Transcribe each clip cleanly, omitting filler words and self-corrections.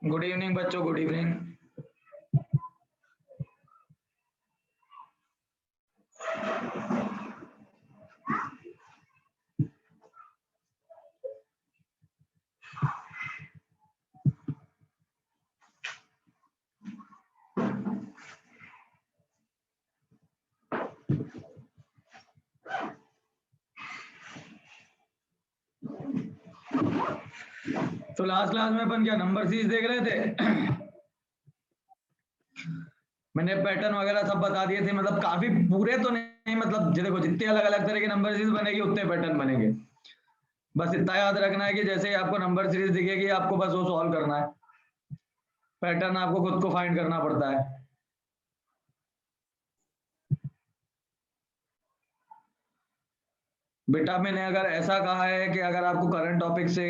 Good evening बच्चों, good evening. तो last class में अपन क्या नंबर सीरीज देख रहे थे। मैंने पैटर्न वगैरह सब बता दिए थे, मतलब काफी पूरे तो नहीं, मतलब देखो जितने अलग अलग तरह के नंबर सीरीज बनेगी उतने पैटर्न बनेंगे। बस इतना याद रखना है कि जैसे ही आपको नंबर सीरीज दिखेगी आपको बस वो सॉल्व करना है, पैटर्न आपको खुद को फाइंड करना पड़ता है। बेटा मैंने अगर ऐसा कहा है कि अगर आपको करंट टॉपिक से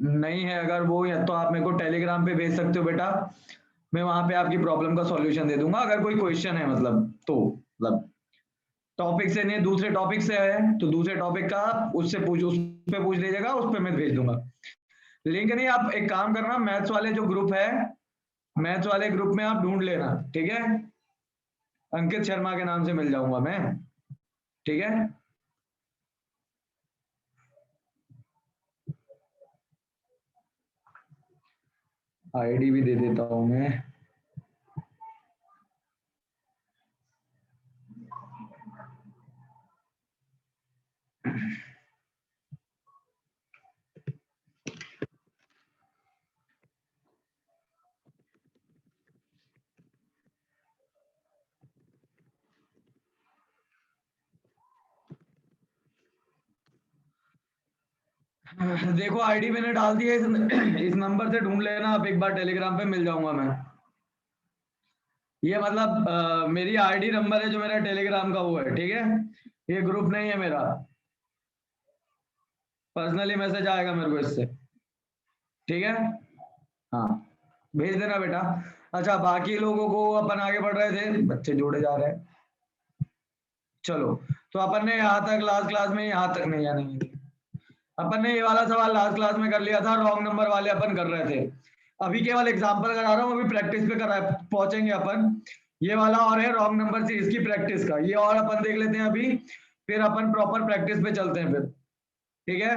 नहीं है अगर वो, या तो आप मेरे को टेलीग्राम पे भेज सकते हो बेटा, मैं वहां पे आपकी प्रॉब्लम का सॉल्यूशन दे दूंगा। अगर कोई क्वेश्चन है मतलब तो, मतलब टॉपिक से नहीं दूसरे टॉपिक से है तो दूसरे टॉपिक का आप उससे उस पे पूछ लीजिएगा, उस पे मैं भेज दूंगा। लिंक नहीं, आप एक काम करना, मैथ्स वाले जो ग्रुप है, मैथ्स वाले ग्रुप में आप ढूंढ लेना, ठीक है। अंकित शर्मा के नाम से मिल जाऊंगा मैं, ठीक है। आईडी भी दे देता हूं मैं। देखो आईडी मैंने डाल दी है, इस नंबर से ढूंढ लेना आप एक बार, टेलीग्राम पे मिल जाऊंगा मैं। ये मतलब मेरी आईडी नंबर है जो मेरा टेलीग्राम का वो है, ठीक है। ये ग्रुप नहीं है मेरा, पर्सनली मैसेज आएगा मेरे को इससे, ठीक है। हाँ भेज देना बेटा। अच्छा बाकी लोगों को अपन आगे बढ़ रहे थे, बच्चे जोड़े जा रहे हैं। चलो, तो अपन ने यहाँ तक लास्ट क्लास में, यहाँ तक नहीं, या नहीं, अपन ने ये वाला सवाल लास्ट क्लास में कर लिया था, रॉन्ग नंबर वाले अपन कर रहे थे। अभी केवल एग्जांपल करा रहा हूँ, अभी प्रैक्टिस पे करा पहुंचेंगे अपन। ये वाला और है रॉन्ग नंबर से इसकी प्रैक्टिस का, ये और अपन देख लेते हैं अभी, फिर अपन प्रॉपर प्रैक्टिस पे चलते हैं फिर, ठीक है।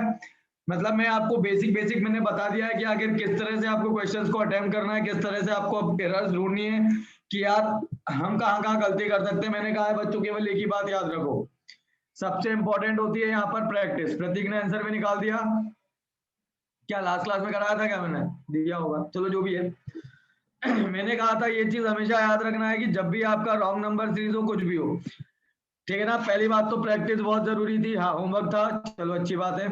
मतलब मैं आपको बेसिक बेसिक मैंने बता दिया है कि आखिर किस तरह से आपको क्वेश्चंस को अटेम्प्ट करना है, किस तरह से आपको एरर्स ढूंढनी है कि यार हम कहाँ कहाँ गलती कर सकते हैं। मैंने कहा है बच्चों केवल एक ही बात याद रखो, सबसे इंपॉर्टेंट होती है यहाँ पर प्रैक्टिस। प्रतीक ने आंसर भी निकाल दिया, क्या लास्ट क्लास में कराया था, क्या मैंने दिया होगा, चलो जो भी है। मैंने कहा था ये चीज हमेशा याद रखना है कि जब भी आपका रॉन्ग नंबर सीरीज हो, कुछ भी हो, ठीक है ना। पहली बात तो प्रैक्टिस बहुत जरूरी थी, हाँ होमवर्क था, चलो अच्छी बात है।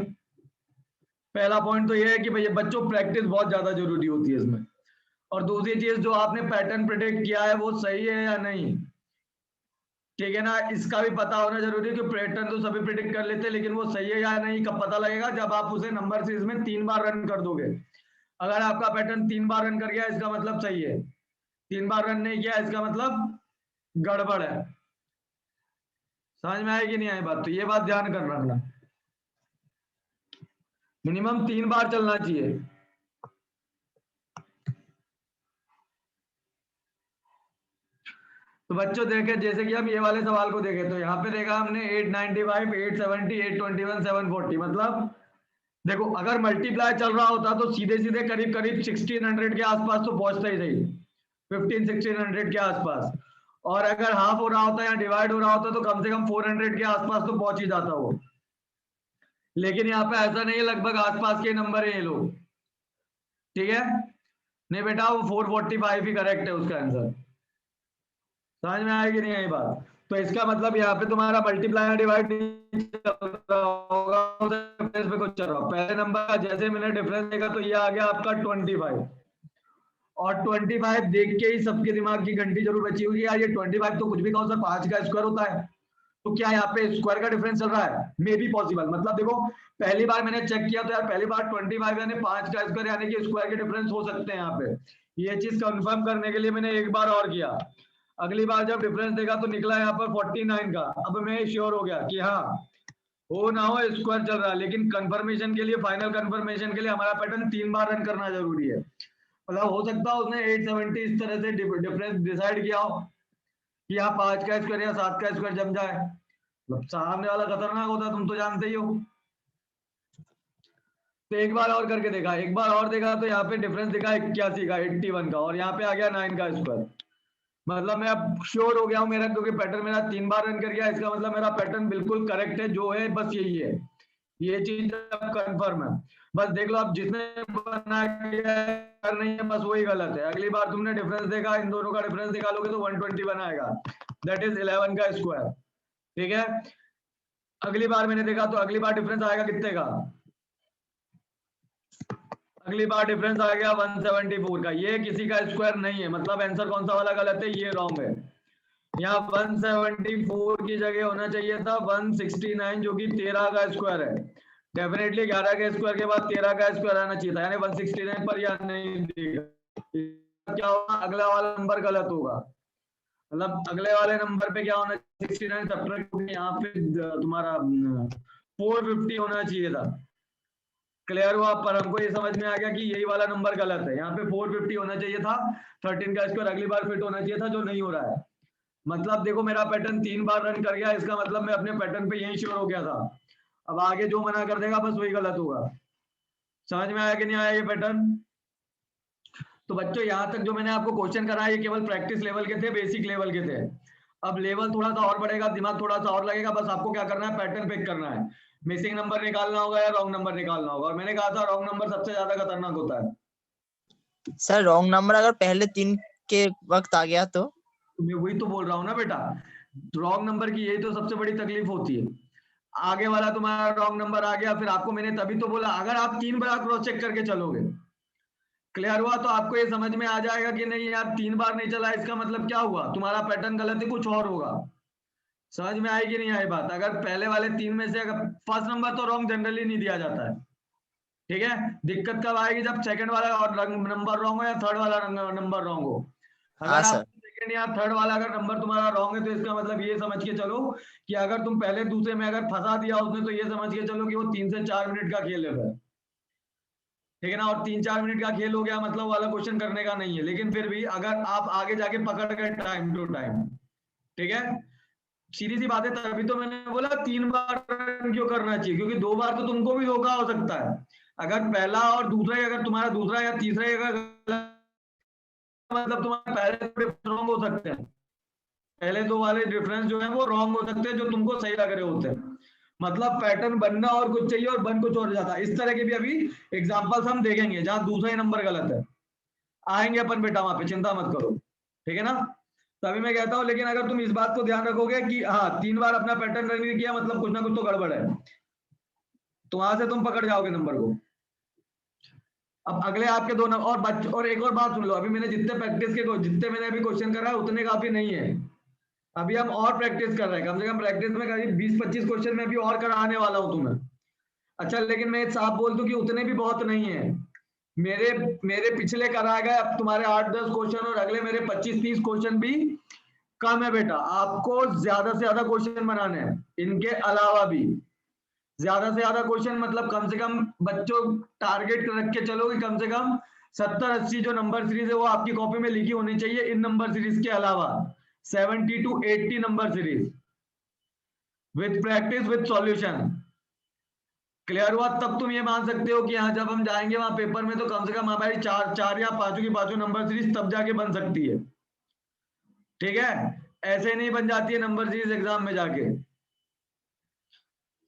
पहला पॉइंट तो ये है कि भैया बच्चों प्रैक्टिस बहुत ज्यादा जरूरी होती है इसमें। और दूसरी चीज, जो आपने पैटर्न प्रिडिक्ट किया है वो सही है या नहीं, ठीक है ना, इसका भी पता होना जरूरी है कि पैटर्न तो सभी प्रिडिक्ट कर लेते हैं, लेकिन वो सही है या नहीं कब पता लगेगा, जब आप उसे नंबर सीरीज में 3 बार रन कर दोगे। अगर आपका पैटर्न 3 बार रन कर गया इसका मतलब सही है, 3 बार रन नहीं किया इसका मतलब गड़बड़ है। समझ में आई कि नहीं आई बात, तो ये बात ध्यान कर रखना, मिनिमम 3 बार चलना चाहिए। तो बच्चों देखे, जैसे कि हम ये वाले सवाल को देखें तो यहाँ पे देखा हमने 895, 870, 821, 740, मतलब देखो अगर मल्टीप्लाई चल रहा होता तो सीधे सीधे करीब करीब 1600 के आसपास तो पहुंचता ही सही, 1600 के आसपास। और अगर हाफ हो रहा होता या डिवाइड हो रहा होता तो कम से कम 400 के आसपास तो पहुंच ही जाता वो। लेकिन यहाँ पे ऐसा नहीं है, लगभग आसपास के नंबर है ये लोग, ठीक है। नहीं बेटा वो 445 ही करेक्ट है उसका आंसर। समझ में आएगी नहीं आई बात, तो इसका मतलब यहाँ पे तुम्हारा मल्टीप्लाई डिवाइड चल रहा होगा, डिफरेंस पे कुछ चल रहा होगा। पहले नंबर का जैसे मैंने डिफरेंस देखा तो ये आ गया आपका 25, और 25 देख के ही सबके दिमाग की घंटी जरूर बची होगी, यार ये 25 तो कुछ भी कहो सर 5 का स्क्वायर होता है, तो क्या यहाँ पे स्क्वायर का डिफरेंस चल रहा है, मे बी पॉसिबल। मतलब देखो पहली बार मैंने चेक किया तो यार पहली बार 25 यानी 5 का स्क्वायर यानी कि स्क्वायर के डिफरेंस हो सकते हैं यहाँ पे, ये चीज कंफर्म करने के लिए मैंने एक बार और किया। अगली बार जब डिफरेंस देखा तो निकला यहाँ पर 49 का, अब मैं श्योर हो गया कि हाँ हो ना हो स्क्वायर चल रहा है। लेकिन कंफर्मेशन के लिए, फाइनल कंफर्मेशन के लिए हमारा पैटर्न 3 बार रन करना जरूरी है। मतलब हो सकता है उसने 870 इस तरह से डिफरेंस डिसाइड किया हो कि यहाँ 5 का स्क्वायर या 7 का स्क्वायर जम जाए। मतलब सामने वाला खतरनाक होता है, तुम तो जानते ही हो। तो एक बार और करके देखा, एक बार और देखा तो यहाँ पे डिफरेंस दिखा 81 का, 81 का, और यहाँ पे आ गया 9 का स्क्वायर। मतलब मैं अब श्योर हो गया हूँ मेरा, क्योंकि पैटर्न मेरा 3 बार रन कर गया, इसका मतलब मेरा पैटर्न बिल्कुल करेक्ट है, जो है बस यही है, ये चीज अब कंफर्म है। बस देख लो, अब जिसने बना कर नहीं है बस वही गलत है। अगली बार तुमने डिफरेंस देखा, इन दोनों का डिफरेंस निकालोगे तो 120 बनाएगा, दैट इज 11 का स्क्वायर। ठीक है, अगली बार मैंने देखा तो अगली बार डिफरेंस आएगा कितने का, अगली बार डिफरेंस आ गया 174 का। ये किसी का स्क्वायर नहीं है, मतलब आंसर कौन सा वाला गलत है, ये रॉन्ग है। यहाँ 174 की जगह होना चाहिए था 169, जो कि 13 का स्क्वायर है। डेफिनेटली 11 के स्क्वायर के बाद 13 का स्क्वायर आना चाहिए था, यानी 169 पर या नहीं देगा। क्या होगा, अगला वाला नंबर गलत होगा। मतलब अगले वाले नंबर पे क्या होना, 69 सब्ट्रैक्ट, यहाँ पे तुम्हारा 450 होना चाहिए था। क्लियर हुआ, पर हमको ये समझ में आ गया कि यही वाला नंबर गलत है, यहाँ पे 450 होना चाहिए था, 13 का स्क्वायर अगली बार फिट होना चाहिए था, जो नहीं हो रहा है। मतलब देखो मेरा पैटर्न 3 बार रन कर गया, इसका मतलब मैं अपने पैटर्न पे यही श्योर हो गया था। अब आगे जो मना कर देगा बस वही गलत होगा। समझ में आया कि नहीं आया ये पैटर्न? तो बच्चों यहाँ तक जो मैंने आपको क्वेश्चन कराया ये केवल प्रैक्टिस लेवल के थे, बेसिक लेवल के थे। अब लेवल थोड़ा सा और बढ़ेगा, दिमाग थोड़ा सा और लगेगा, बस आपको क्या करना है, पैटर्न पिक करना है, मिसिंग नंबर निकालना होगा या रॉन्ग नंबर निकालना होगा। और मैंने कहा था रॉन्ग नंबर सबसे ज्यादा खतरनाक होता है। सर रॉन्ग नंबर अगर पहले 3 के वक्त आ गया तो? मैं वही तो बोल रहा हूँ ना बेटा, रॉन्ग नंबर की यही तो सबसे बड़ी तकलीफ होती है। आगे वाला तुम्हारा रॉन्ग नंबर आ गया, फिर आपको मैंने तभी तो बोला अगर आप 3 बार क्रॉस चेक करके चलोगे, क्लियर हुआ, तो आपको ये समझ में आ जाएगा कि नहीं यार 3 बार नहीं चला, इसका मतलब क्या हुआ, तुम्हारा पैटर्न गलत है, कुछ और होगा। समझ में आएगी नहीं आई बात? अगर पहले वाले 3 में से अगर फर्स्ट नंबर तो रॉन्ग जनरली नहीं दिया जाता है, ठीक है। दिक्कत कब आएगी, जब सेकंड वाला और नंबर रॉन्ग हो या थर्ड वाला नंबर रॉन्ग हो। हाँ अगर आप सर। सेकंड या थर्ड वाला अगर नंबर तुम्हारा रॉन्ग है, तो इसका मतलब ये समझ के चलो कि अगर तुम पहले दूसरे में अगर फंसा दिया उसने, तो ये समझ के चलो कि वो 3 से 4 मिनट का खेल है, ठीक है ना। और 3-4 मिनट का खेल हो गया मतलब वाला क्वेश्चन करने का नहीं है, लेकिन फिर भी अगर आप आगे जाके पकड़ गए टाइम टू टाइम, ठीक है, सीधी सी बात है। तभी तो मैंने बोला 3 बार रन क्यों करना चाहिए, क्योंकि 2 बार तो तुमको भी धोखा हो सकता है। अगर पहला और दूसरा ही, अगर तुम्हारा दूसरा या तीसरा ही अगर गलत, मतलब तुम्हारे पहले रॉन्ग हो सकते हैं, पहले 2 वाले डिफरेंस जो है वो रॉन्ग हो सकते हैं, जो तुमको सही लग रहे होते हैं। मतलब पैटर्न बनना और कुछ चाहिए और बन कुछ और जाता है। इस तरह के भी अभी एग्जांपल्स हम देखेंगे जहां दूसरा ही नंबर गलत है, आएंगे अपन बेटा वहां पे, चिंता मत करो, ठीक है ना। तभी मैं कहता हूं, लेकिन अगर तुम इस बात को ध्यान रखोगे कि हाँ 3 बार अपना पैटर्न रन किया, मतलब कुछ ना कुछ तो गड़बड़ है, तो वहां से तुम पकड़ जाओगे नंबर को। अब अगले आपके 2 नंबर, और एक और बात सुन लो, अभी मैंने जितने प्रैक्टिस के जितने मैंने अभी क्वेश्चन करा है उतने काफी नहीं है। अभी हम और प्रैक्टिस कर रहे हैं, कम से कम प्रैक्टिस में करीब 20-25 क्वेश्चन में अभी और कराने वाला हूं तुम्हें। अच्छा, लेकिन मैं साफ बोल दूं कि उतने भी बहुत नहीं है। मेरे मेरे पिछले कराए गए अब तुम्हारे 8-10 क्वेश्चन, और अगले मेरे 25-30 क्वेश्चन भी कम है बेटा। आपको ज्यादा से ज्यादा क्वेश्चन बनाने हैं, इनके अलावा भी ज्यादा से ज्यादा क्वेश्चन, मतलब कम से कम बच्चों टारगेट रख के चलो कि कम से कम 70-80 जो नंबर सीरीज है वो आपकी कॉपी में लिखी होनी चाहिए, इन नंबर सीरीज के अलावा 70 to 80 number series with practice with solution. Clear हुआ? तब तुम ये मान सकते हो कि हाँ जब हम जाएंगे वहां पेपर में तो कम से कम हमारी 4 या 5 की 5 नंबर सीरीज तब जाके बन सकती है, ठीक है। ऐसे नहीं बन जाती है नंबर सीरीज एग्जाम में जाके,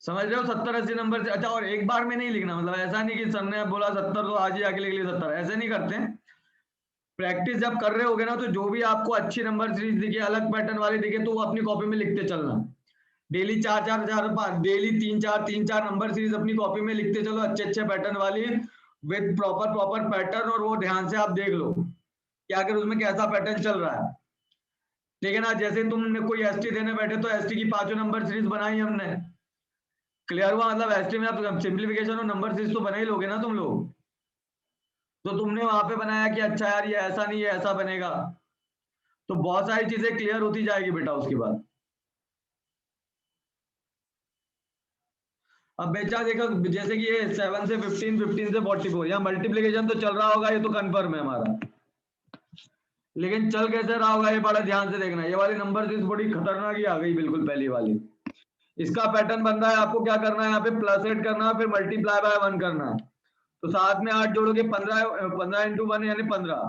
समझ रहे हो, 70-80 नंबर से। अच्छा, और एक बार में नहीं लिखना, मतलब ऐसा नहीं कि सर ने बोला 70 तो आज ही आके लिख लिया 70, ऐसे नहीं करते हैं। प्रैक्टिस जब कर रहे होगे ना, तो जो भी आपको अच्छी नंबर सीरीज दिखे, अलग पैटर्न वाली दिखे, तो वो अपनी कॉपी में लिखते चलना। डेली 4-4 डेली 3-4 नंबर सीरीज अपनी कॉपी में लिखते चलो, अच्छे अच्छे पैटर्न वाली विद प्रॉपर प्रॉपर पैटर्न, और वो ध्यान से आप देख लो कि आखिर उसमें कैसा पैटर्न चल रहा है, ठीक है ना। जैसे तुमने कोई एसटी देने बैठे तो एसटी की 5 नंबर सीरीज बनाई हमने, क्लियर हुआ। मतलब एसटी में आप सिंप्लीफिकेशन और नंबर सीरीज तो बना ही लोगे ना तुम लोग, तो तुमने वहां पे बनाया कि अच्छा यार ये ऐसा नहीं है ऐसा बनेगा, तो बहुत सारी चीजें क्लियर होती जाएगी बेटा उसके बाद। अब बेचा देखो, जैसे कि ये 7 से 15, 15 से 44, यहाँ मल्टीप्लीकेशन तो चल रहा होगा, ये तो कंफर्म है हमारा, लेकिन चल कैसे रहा होगा ये बड़ा ध्यान से देखना। ये वाली नंबर सीरीज बड़ी खतरनाक ही आ गई, बिल्कुल पहली वाली। इसका पैटर्न बन रहा है, आपको क्या करना है, यहाँ पे प्लस 8 करना है, फिर मल्टीप्लाई बाय 1 करना है, तो 7 में 8 जोड़ोगे 15 इंटू 1 यानी 15।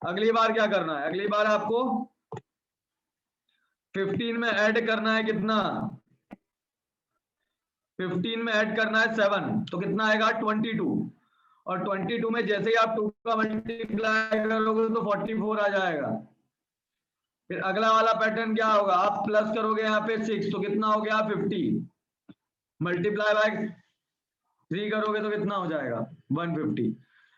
अगली बार क्या करना है, अगली बार आपको 15 में ऐड करना है, कितना, 15 में ऐड करना है 7, तो कितना आएगा 22, और 22 में जैसे ही आप 2 का मल्टीप्लाई करोगे तो 44 आ जाएगा। फिर अगला वाला पैटर्न क्या होगा, आप प्लस करोगे यहाँ पे 6, तो कितना हो गया 50, मल्टीप्लाई बाय 3 करोगे तो कितना हो जाएगा 150।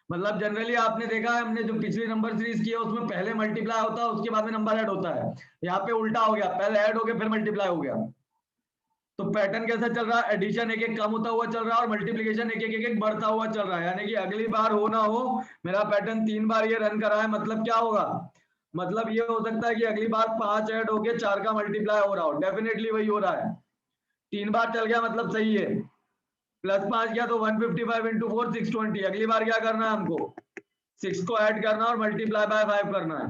मतलब जनरली आपने देखा है, हमने जो पिछली नंबर सीरीज की है उसमें पहले मल्टीप्लाई होता है, उसके बाद में नंबर ऐड होता है। यहाँ पे उल्टा हो गया, पहले ऐड हो गया फिर मल्टीप्लाई हो गया। तो पैटर्न कैसा चल रहा है, एडिशन एक एक कम होता हुआ चल रहा है और मल्टीप्लिकेशन एक एक बढ़ता हुआ चल रहा है। यानी कि अगली बार हो ना हो, मेरा पैटर्न 3 बार ये रन करा है, मतलब क्या होगा, मतलब ये हो सकता है कि अगली बार 5 ऐड होके 4 का मल्टीप्लाई हो रहा हो, डेफिनेटली वही हो रहा है। 3 बार चल गया मतलब सही है, प्लस 5 गया तो 155 इंटू 4 620। अगली बार क्या करना है हमको, 6 को ऐड करना और मल्टीप्लाई बाय 5 करना है,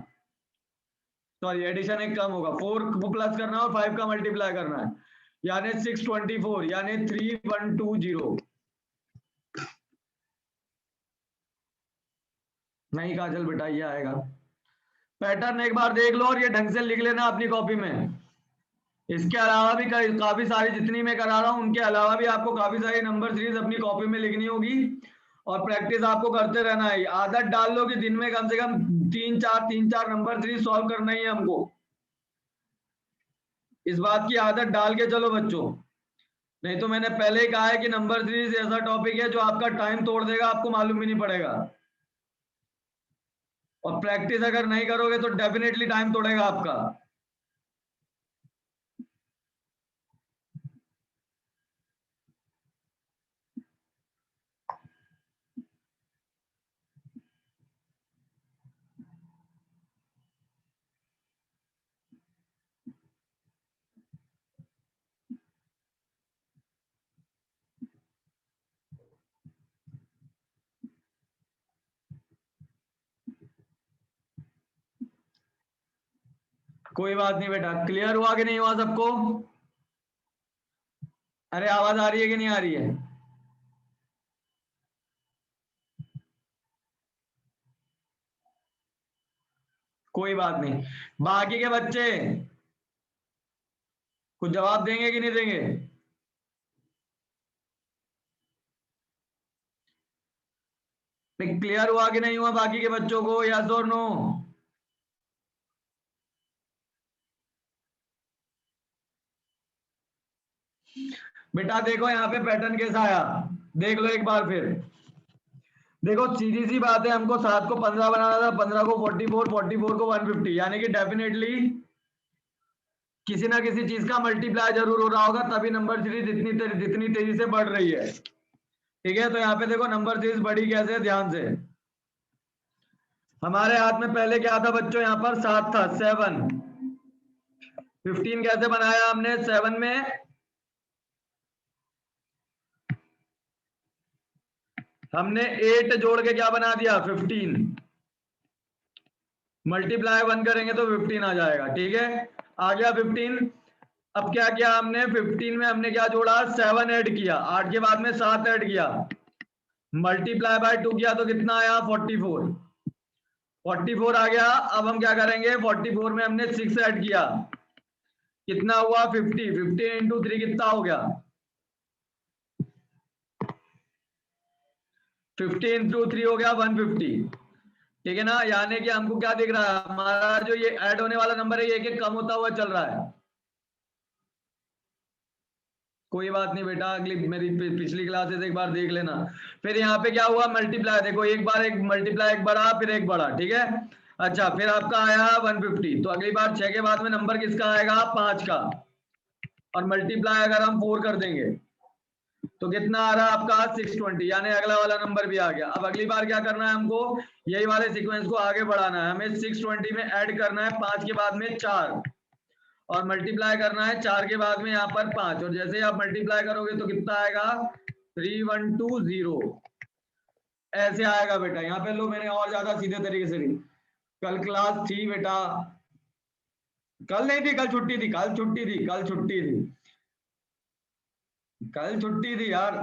सॉरी एडिशन एक कम होगा, 4 को प्लस करना और 5 का मल्टीप्लाई करना है, यानी 624 यानी 3120। नहीं काजल बेटा ये आएगा। पैटर्न एक बार देख लो और ये ढंग से लिख लेना अपनी कॉपी में। इसके अलावा भी काफी सारी, जितनी मैं करा रहा हूं उनके अलावा भी आपको काफी सारी नंबर सीरीज अपनी कॉपी में लिखनी होगी और प्रैक्टिस आपको करते रहना है। आदत डाल लो कि दिन में कम से कम 3-4 नंबर सीरीज सॉल्व करना ही है हमको। इस बात की आदत डाल के चलो बच्चों, नहीं तो मैंने पहले ही कहा है कि नंबर सीरीज ऐसा टॉपिक है जो आपका टाइम तोड़ देगा, आपको मालूम भी नहीं पड़ेगा। और प्रैक्टिस अगर नहीं करोगे तो डेफिनेटली टाइम तोड़ेगा आपका। कोई बात नहीं बेटा, क्लियर हुआ कि नहीं हुआ सबको? अरे आवाज आ रही है कि नहीं आ रही है? कोई बात नहीं। बाकी के बच्चे कुछ जवाब देंगे कि नहीं देंगे? क्लियर हुआ कि नहीं हुआ बाकी के बच्चों को, यस और नो? बेटा देखो यहाँ पे पैटर्न कैसा आया, देख लो एक बार फिर। देखो सीधी सी बात है, हमको 7 को 15 बनाना था, 15 को 44, 44 को 150, यानी कि डेफिनेटली किसी ना किसी चीज का मल्टीप्लाई जरूर हो रहा होगा, तभी नंबर सीरीज जितनी तेजी से बढ़ रही है। ठीक है, तो यहाँ पे देखो नंबर सीरीज बढ़ी कैसे है, ध्यान से। हमारे हाथ में पहले क्या था बच्चों, यहाँ पर 7 था, 7। 15 कैसे बनाया हमने, 7 में हमने 8 जोड़ के क्या बना दिया 15, मल्टीप्लाई 1 करेंगे तो 15 आ जाएगा। ठीक है, आ गया 15। अब क्या किया हमने, 15 में हमने क्या जोड़ा, 7 ऐड किया, 8 के बाद में 7 ऐड किया, मल्टीप्लाई बाय 2 किया तो कितना आया 44। 44 आ गया। अब हम क्या करेंगे, 44 में हमने 6 ऐड किया, कितना हुआ 50। 50 इंटू 3 कितना हो गया, 50 इंटू 3 हो गया 150। ठीक है ना, यानी कि हमको क्या दिख रहा है, हमारा जो ये ऐड होने वाला नंबर है ये एक एक कम होता हुआ चल रहा है। कोई बात नहीं बेटा, अगली मेरी पिछली क्लासेस एक बार देख लेना। फिर यहाँ पे क्या हुआ, मल्टीप्लाई देखो, एक बार एक मल्टीप्लाई एक बढ़ा फिर एक बढ़ा। ठीक है, अच्छा फिर आपका आया 150, तो अगली बार 6 के बाद में नंबर किसका आएगा 5 का, और मल्टीप्लाई अगर हम 4 कर देंगे तो कितना आ रहा है आपका 620, यानी अगला वाला नंबर भी आ गया। अब अगली बार क्या करना है हमको, यही वाले सीक्वेंस को आगे बढ़ाना है, हमें 620 में ऐड करना है 5 के बाद में 4, और मल्टीप्लाई करना है 4 के बाद में यहाँ पर 5, और जैसे आप मल्टीप्लाई करोगे तो कितना आएगा 3120 ऐसे आएगा बेटा। यहाँ पे लो मैंने और ज्यादा सीधे तरीके से ली। कल क्लास थी बेटा, कल नहीं थी, कल छुट्टी थी, कल छुट्टी थी, कल छुट्टी थी, कल छुट्टी थी यार।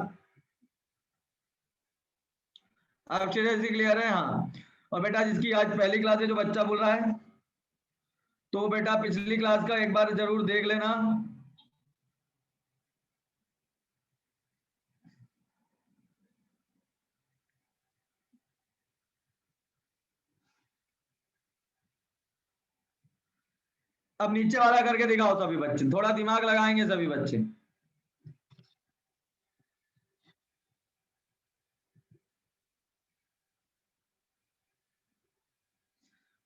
अक्षर से क्लियर है? हाँ। और बेटा जिसकी आज पहली क्लास है, जो बच्चा बोल रहा है, तो बेटा पिछली क्लास का एक बार जरूर देख लेना। अब नीचे वाला करके दिखाओ सभी बच्चे, थोड़ा दिमाग लगाएंगे सभी बच्चे।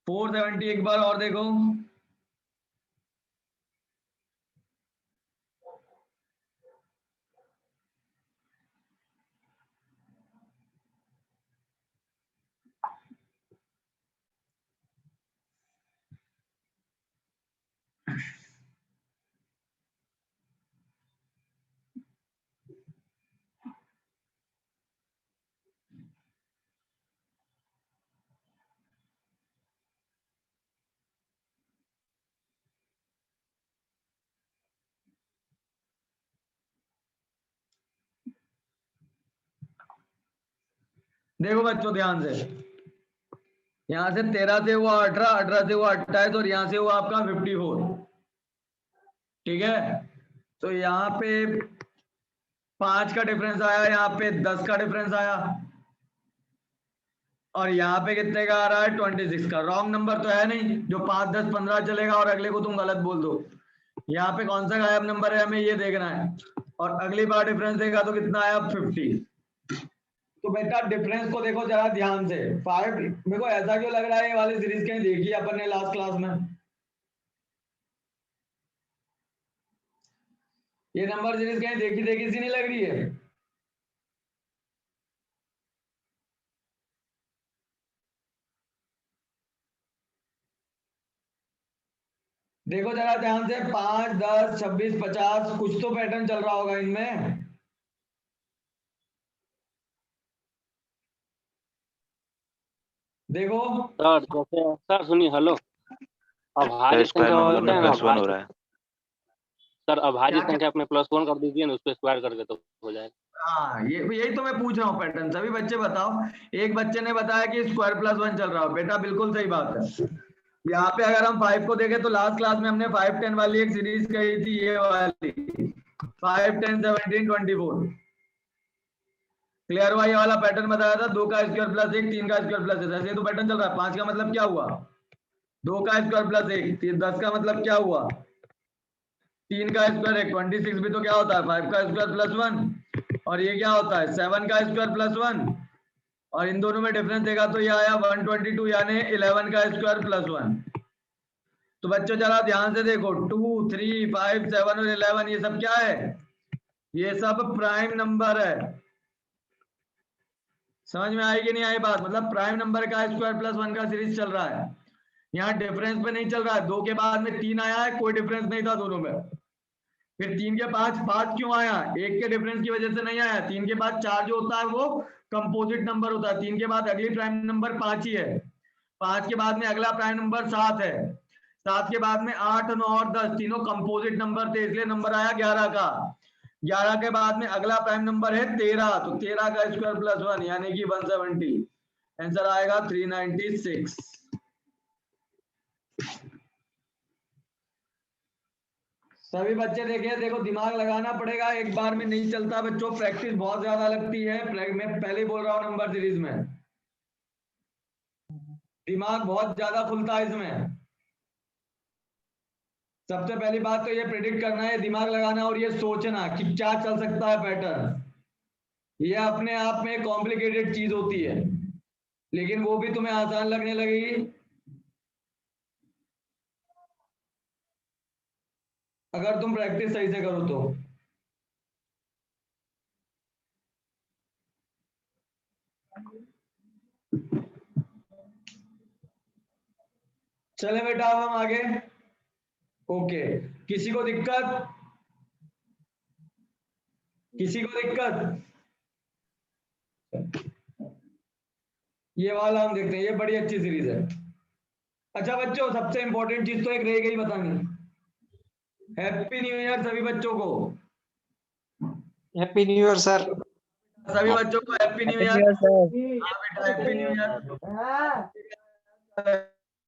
470 एक बार और देखो। देखो बच्चों ध्यान से, यहां से 13 से हुआ 18, 18 से हुआ 28, और यहां से हुआ आपका 54। ठीक है, तो यहाँ पे 5 का डिफरेंस आया, यहाँ पे 10 का डिफरेंस आया, और यहाँ पे कितने का आ रहा है 26 का। रॉन्ग नंबर तो है नहीं जो 5, 10, 15 चलेगा और अगले को तुम गलत बोल दो। यहाँ पे कौन सा गायब नंबर है हमें ये देखना है। और अगली बार डिफरेंस देखा तो कितना आया 50। तो बेटा डिफरेंस को देखो जरा ध्यान से। 5, मेरे को ऐसा क्यों लग रहा है ये वाली सीरीज कहीं देखी है अपन ने लास्ट क्लास में। ये नंबर सीरीज कहीं देखी देखी सी नहीं लग रही है? देखो जरा ध्यान से, 5, 10, 26, 50, कुछ तो पैटर्न चल रहा होगा इनमें। देखो सर जैसे सर सुनिए, हेलो। अभाज्य स्क्वायर संख्या में वाला मतलब होता में है ना, +1 हो रहा है। सर अभाज्य क्या क्या? संख्या अपने +1 कर दीजिए ना, उसको स्क्वायर करके तो हो जाएगा। हाँ, ये यही तो मैं पूछ रहा हूँ पैटर्न। सभी बच्चे बताओ। एक बच्चे ने बताया कि स्क्वायर +1 चल रहा हो। बेटा बिल्कुल सही बात है। यहाँ पे अगर हम 5 को देखें तो लास्ट क्लास में हमने 5, 10 वाली एक सीरीज कही थी, ये वाली 5, 10, 17, 24। क्लियर हुआ? ये वाला पैटर्न बताया था, 2 का स्क्वायर प्लस 1, 3 का स्क्वायर प्लस 1, ऐसे तो पैटर्न चल रहा है। 5 का मतलब क्या हुआ 2 का स्क्वायर प्लस 1, 10 का मतलब क्या हुआ 3 का स्क्वायर 1, 26 भी तो क्या होता है 5 का स्क्वायर प्लस 1, और ये क्या होता है 7 का स्क्वायर प्लस 1, और इन दोनों में डिफरेंस देखा तो ये आया 122, यानी 11 का स्क्वायर प्लस 1। तो बच्चों जरा ध्यान से देखो, 2, 3, 5, 7 और 11 ये सब क्या है? ये सब प्राइम नंबर है। समझ में आई कि नहीं आई बात? मतलब प्राइम नंबर का स्क्वायर प्लस 1 का सीरीज चल रहा है। यहाँ डिफरेंस पे नहीं चल रहा है। 2 के बाद में 3 आया है, कोई डिफरेंस नहीं था दोनों में। फिर 3 के 5, 5 क्यों आया? 1 के डिफरेंस की वजह से नहीं आया। 3 के बाद 4 जो होता है वो कंपोजिट नंबर होता है। 3 के बाद अगली प्राइम नंबर 5 ही है। 5 के बाद में अगला प्राइम नंबर 7 है। 7 के बाद में 8, 9 और 10 तीनों कंपोजिट नंबर थे, इसलिए नंबर आया 11 का। 11 के बाद में अगला प्राइम नंबर है 13, तो 13 का स्क्वायर प्लस 1 यानी कि 170। आंसर आएगा 396। सभी बच्चे देखिए, देखो दिमाग लगाना पड़ेगा, एक बार में नहीं चलता बच्चों, प्रैक्टिस बहुत ज्यादा लगती है। मैं पहले ही बोल रहा हूँ नंबर सीरीज में दिमाग बहुत ज्यादा खुलता है इसमें। सबसे पहली बात तो ये प्रेडिक्ट करना है, दिमाग लगाना, और ये सोचना कि क्या चल सकता है पैटर्न। ये अपने आप में कॉम्प्लिकेटेड चीज होती है, लेकिन वो भी तुम्हें आसान लगने लगेगी अगर तुम प्रैक्टिस सही से करो तो। चले बेटा अब हम आगे ओके, किसी को दिक्कत? किसी को दिक्कत? ये वाला हम देखते हैं, ये बड़ी अच्छी सीरीज है। अच्छा बच्चों, सबसे इंपॉर्टेंट चीज तो एक रह गई बतानी। हैप्पी न्यू ईयर सभी बच्चों को। Happy new year sir. सभी बच्चों को हैप्पी न्यू ईयर। सर। हाँ बेटा, हैप्पी न्यू ईयर।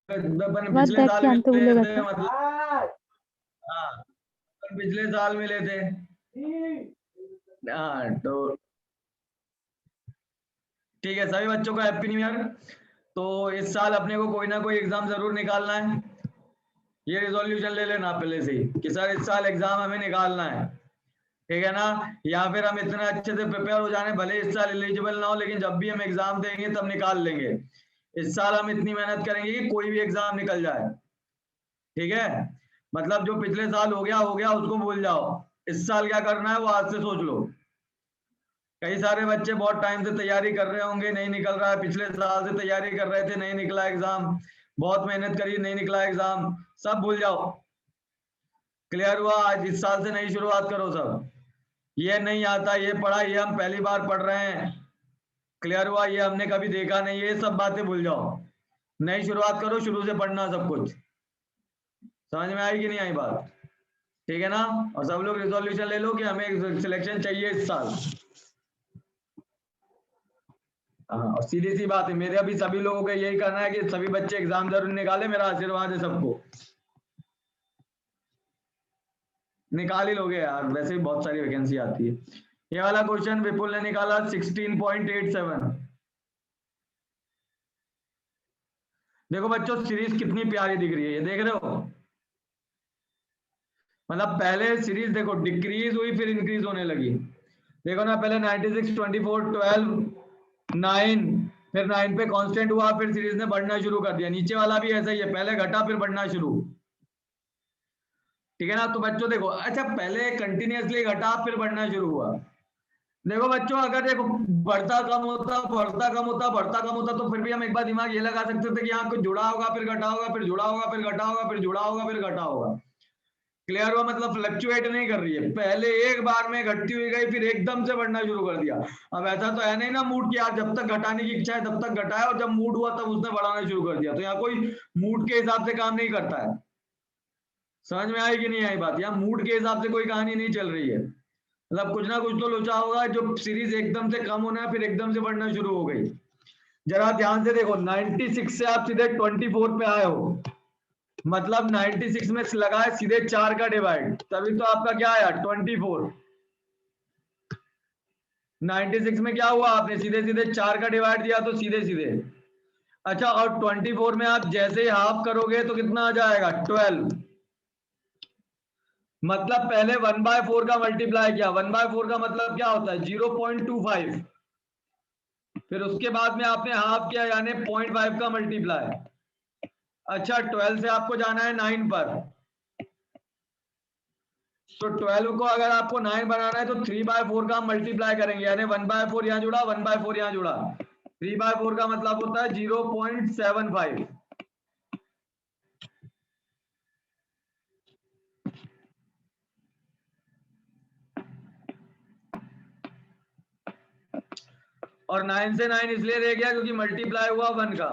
अपन मत पिछले बैठ साल के आंते मिले बोलेगा थे, सर। मतलब हाँ अपन पिछले साल मिले थे। हाँ तो ठीक है, सभी बच्चों को हैप्पी न्यू ईयर। तो इस साल अपने को कोई ना कोई एग्जाम जरूर निकालना है। ये रिजोल्यूशन ले लेना पहले से ही कि सर इस साल एग्जाम हमें निकालना है, ठीक है ना। या फिर हम इतना अच्छे से प्रिपेयर हो जाने, भले इस साल एलिजिबल ना हो, लेकिन जब भी हम एग्जाम देंगे तब निकाल लेंगे। इस साल हम इतनी मेहनत करेंगे कि कोई भी एग्जाम निकल जाए, ठीक है। मतलब जो पिछले साल हो गया उसको भूल जाओ। इस साल क्या करना है वो आज से सोच लो। कई सारे बच्चे बहुत टाइम से तैयारी कर रहे होंगे, नहीं निकल रहा है। पिछले साल से तैयारी कर रहे थे, नहीं निकला एग्जाम। बहुत मेहनत करी, नहीं निकला एग्जाम। सब भूल जाओ। क्लियर हुआ? आज इस साल से नई शुरुआत करो सब। ये नहीं आता, ये पढ़ा, ये हम पहली बार पढ़ रहे हैं। क्लियर हुआ? ये हमने कभी देखा नहीं, ये सब बातें भूल जाओ। नई शुरुआत करो, शुरू से पढ़ना सब कुछ। समझ में आई कि नहीं आई बात? ठीक है ना। और सब लोग रिजोल्यूशन ले लो कि हमें सिलेक्शन चाहिए इस साल। हाँ, और सीधी सी बात है, मेरे अभी सभी लोगों को यही करना है कि सभी बच्चे एग्जाम जरूर निकाले। मेरा आशीर्वाद है सबको। निकाल ही लोगे यार, वैसे भी बहुत सारी वैकेंसी आती है। ये वाला क्वेश्चन विपुल ने निकाला 16.87। देखो बच्चों, सीरीज कितनी प्यारी दिख रही है, ये देख रहे हो? मतलब पहले सीरीज देखो डिक्रीज हुई, फिर इंक्रीज होने लगी। देखो ना, पहले 96, 24, 12, 9, फिर 9 पे कांस्टेंट हुआ, फिर सीरीज ने बढ़ना शुरू कर दिया। नीचे वाला भी ऐसा ही है, पहले घटा फिर बढ़ना शुरू। ठीक है ना। तो बच्चों देखो, अच्छा पहले कंटिन्यूअसली घटा फिर बढ़ना शुरू हुआ। देखो बच्चों, अगर देखो बढ़ता कम होता, बढ़ता कम होता, बढ़ता कम होता, तो फिर भी हम एक बार दिमाग ये लगा सकते थे कि यहाँ कुछ जुड़ा होगा, फिर घटा होगा, फिर जुड़ा होगा, फिर घटा होगा, फिर जुड़ा होगा, फिर घटा होगा। क्लियर हुआ? मतलब फ्लक्चुएट नहीं कर रही है, पहले एक बार में घटती हुई गई, फिर एकदम से बढ़ना शुरू कर दिया। अब ऐसा तो है नहीं ना मूड की यार, जब तक घटाने की इच्छा है तब तक घटाया, और जब मूड हुआ तब उसने बढ़ाना शुरू कर दिया। तो यहाँ कोई मूड के हिसाब से काम नहीं करता है। समझ में आई कि नहीं आई बात? यहाँ मूड के हिसाब से कोई कहानी नहीं चल रही है। मतलब कुछ ना कुछ तो लोचा होगा, जो सीरीज एकदम से कम होना है फिर एकदम से बढ़ना शुरू हो गई। जरा ध्यान से देखो, 96 से आप सीधे 24 पे आए हो, मतलब 96 में लगा है सीधे 4 का डिवाइड, तभी तो आपका क्या आया 24। 96 में क्या हुआ, आपने सीधे सीधे 4 का डिवाइड दिया तो सीधे सीधे। अच्छा, और 24 में आप जैसे ही हाफ करोगे तो कितना आ जाएगा 12। मतलब पहले 1/4 का मल्टीप्लाई किया। 1/4 का मतलब क्या होता है 0.25। फिर उसके बाद में आपने हाफ किया, यानी 0.5 का मल्टीप्लाई। अच्छा, 12 से आपको जाना है 9 पर, तो 12 को अगर आपको 9 बनाना है तो 3/4 का हम मल्टीप्लाई करेंगे, यानी 1/4 यहाँ जुड़ा, 1/4 यहाँ जुड़ा। 3/4 का मतलब होता है 0.75। और 9 से 9 इसलिए रह गया क्योंकि मल्टीप्लाई हुआ 1 का।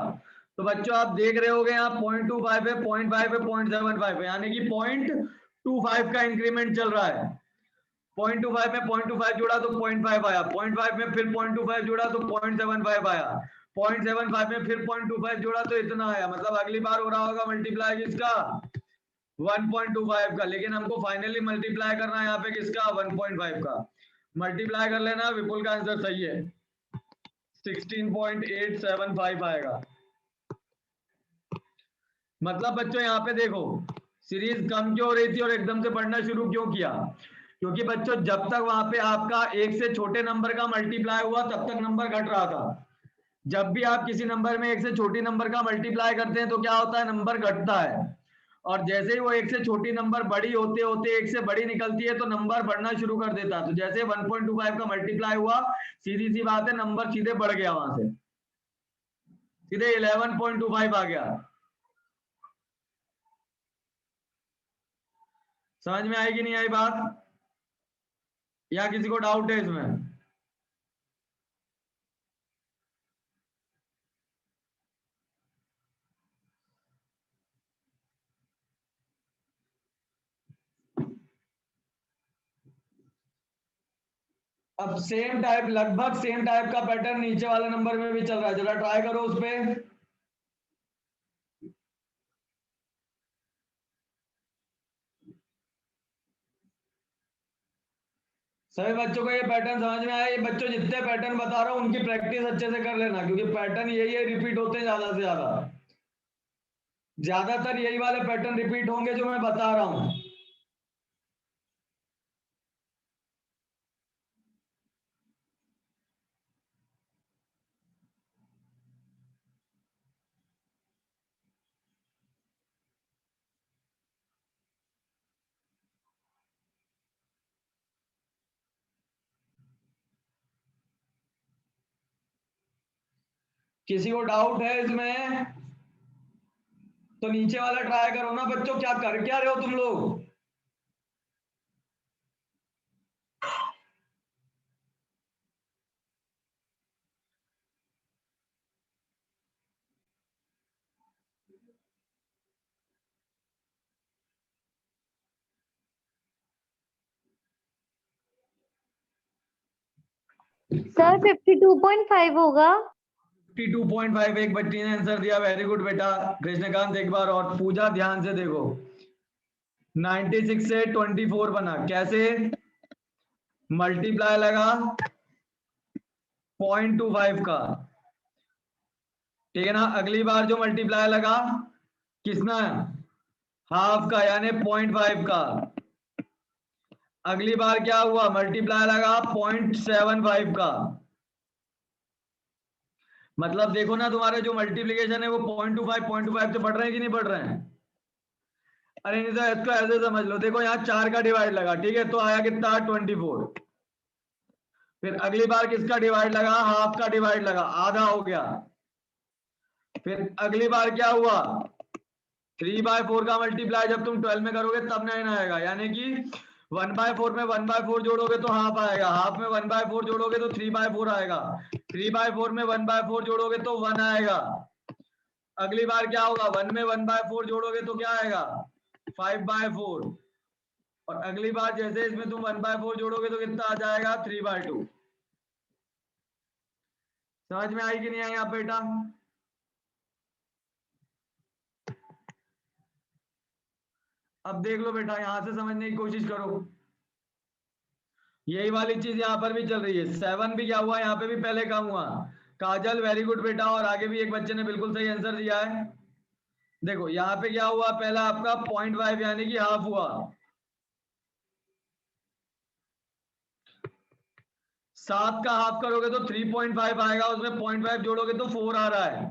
तो बच्चों आप देख रहे होगे यहाँ 0.25 है, 0.5 है, 0.75 है, यानी कि 0.25 का इंक्रीमेंट चल रहा है। 0.25 में 0.25 जुड़ा तो 0.5 आया, 0.5 में फिर 0.25 जुड़ा तो 0.75 आया, 0.75 में फिर 0.25 जुड़ा तो इतना आया। मतलब अगली बार हो रहा होगा मल्टीप्लाई किसका 1.25 का, लेकिन हमको फाइनली मल्टीप्लाई करना है यहाँ पे किसका 1.5 का। मल्टीप्लाई कर लेना, विपुल का आंसर सही है, 16.875 आएगा। मतलब बच्चों यहाँ पे देखो, सीरीज कम क्यों हो रही थी और एकदम से बढ़ना शुरू क्यों किया? क्योंकि बच्चों जब तक वहां पे आपका एक से छोटे नंबर का मल्टीप्लाई हुआ तब तक नंबर घट रहा था। जब भी आप किसी नंबर में एक से छोटी नंबर का मल्टीप्लाई करते हैं तो क्या होता है, नंबर घटता है। और जैसे ही वो एक से छोटी नंबर बड़ी होते होते एक से बड़ी निकलती है तो नंबर बढ़ना शुरू कर देता है। तो जैसे 1.25 का मल्टीप्लाई हुआ, सीधी सी बात है नंबर सीधे बढ़ गया, वहां से सीधे 11.25 आ गया। समझ में आई कि नहीं आई बात, या किसी को डाउट है इसमें? अब सेम टाइप, लगभग सेम टाइप का पैटर्न नीचे वाले नंबर में भी चल रहा है, जरा ट्राई करो उस पे। सभी बच्चों को ये पैटर्न समझ में आया? ये बच्चों जितने पैटर्न बता रहा हूँ उनकी प्रैक्टिस अच्छे से कर लेना, क्योंकि पैटर्न यही है, रिपीट होते हैं ज्यादा से ज्यादा, ज्यादातर यही वाले पैटर्न रिपीट होंगे जो मैं बता रहा हूँ। किसी को डाउट है इसमें तो नीचे वाला ट्राई करो ना बच्चों, क्या कर क्या रहे हो तुम लोग? सर 52.5 होगा। 52.5 एक बच्ची ने आंसर दिया, वेरी गुड बेटा। कृष्णकांत एक बार और, पूजा ध्यान से देखो। 96 से 24 बना, कैसे? मल्टीप्लाई लगा 0.25 का, ठीक है ना। अगली बार जो मल्टीप्लाई लगा किसना, हाफ का यानी 0.5 का। अगली बार क्या हुआ, मल्टीप्लाई लगा 0.75 का। मतलब देखो ना, तुम्हारे जो मल्टीप्लीकेशन है वो 0.25 से बढ़ रहे हैं कि नहीं बढ़ रहे हैं? अरे नहीं सर, इसको ऐसे समझ लो, देखो यहाँ 4 का डिवाइड लगा, ठीक है, तो आया कितना, 24। फिर अगली बार किसका डिवाइड लगा, हाफ का डिवाइड लगा, आधा हो गया। फिर अगली बार क्या हुआ, 3/4 का मल्टीप्लाई जब तुम 12 में करोगे तब 9 आएगा, यानी कि 1/4 में 1/4 जोड़ोगे तो हाफ आएगा, हाफ में 1/4 जोड़ोगे तो 3/4 आएगा, 3/4 में 1/4 जोड़ोगे तो 1 आएगा। अगली बार क्या होगा, 1 में 1/4 जोड़ोगे तो क्या आएगा, 5/4। और अगली बार जैसे इसमें तुम 1/4 जोड़ोगे तो कितना आ जाएगा, 3/2। समझ में आई कि नहीं आई आप बेटा? अब देख लो बेटा, यहां से समझने की कोशिश करो। यही वाली चीज यहाँ पर भी चल रही है। 7 भी क्या हुआ, यहाँ पे भी पहले कम हुआ। काजल वेरी गुड बेटा, और आगे भी एक बच्चे ने बिल्कुल सही आंसर दिया है। देखो यहाँ पे क्या हुआ, पहला आपका 0.5 यानी कि हाफ हुआ। 7 का हाफ करोगे तो 3.5 आएगा, उसमें 0.5 जोड़ोगे तो 4 आ रहा है।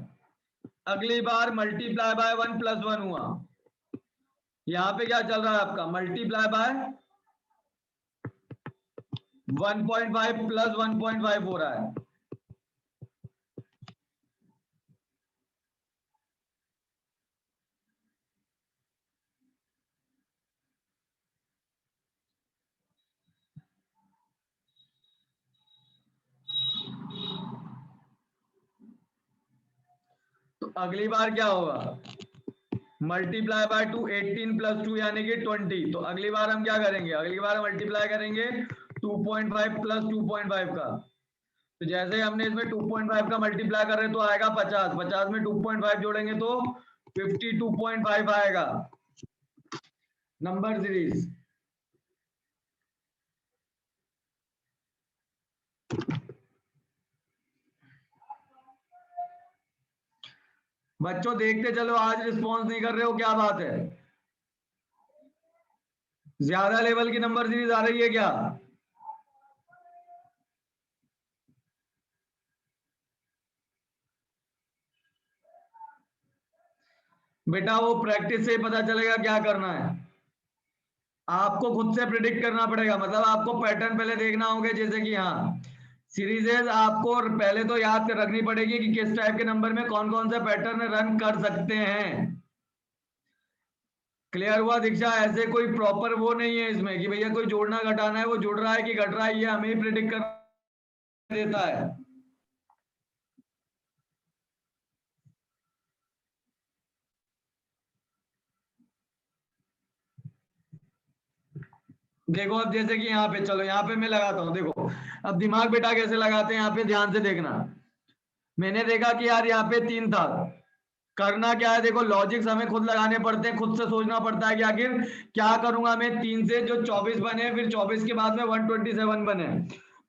अगली बार मल्टीप्लाई बाय 1 + 1 हुआ। यहाँ पे क्या चल रहा है आपका, मल्टीप्लाई बाय 1.5 + 1.5 हो रहा है। तो अगली बार क्या होगा, मल्टीप्लाई बाय 2, 18 + 2 यानी कि 20। तो अगली बार हम क्या करेंगे, अगली बार मल्टीप्लाई करेंगे 2.5 + 2.5 का। तो जैसे ही हमने इसमें 2.5 का मल्टीप्लाई कर रहे तो आएगा 50, 50 में 2.5 जोड़ेंगे तो 52.5 आएगा नंबर सीरीज। बच्चों देखते चलो, आज रिस्पॉन्स नहीं कर रहे हो, क्या बात है? ज्यादा लेवल की नंबर सीरीज आ रही है क्या? बेटा वो प्रैक्टिस से ही पता चलेगा क्या करना है। आपको खुद से प्रिडिक्ट करना पड़ेगा, मतलब आपको पैटर्न पहले देखना होगा। जैसे कि हाँ, सीरीजेस आपको पहले तो याद रखनी पड़ेगी कि किस टाइप के नंबर में कौन कौन से पैटर्न रन कर सकते हैं। क्लियर हुआ दीक्षा? ऐसे कोई प्रॉपर वो नहीं है इसमें कि भैया कोई जोड़ना घटाना है, वो जुड़ रहा है कि घट रहा है ये हमें ही प्रिडिक्ट कर देता है। देखो अब जैसे कि यहाँ पे, चलो यहाँ पे मैं लगाता हूँ, देखो अब दिमाग बेटा कैसे लगाते हैं यहाँ पे, ध्यान से देखना। मैंने देखा कि यार यहाँ पे 3 था, करना क्या है, देखो लॉजिक्स हमें खुद लगाने पड़ते हैं, खुद से सोचना पड़ता है कि आखिर क्या करूंगा मैं 3 से जो 24 बने, फिर 24 के बाद में 127 बने।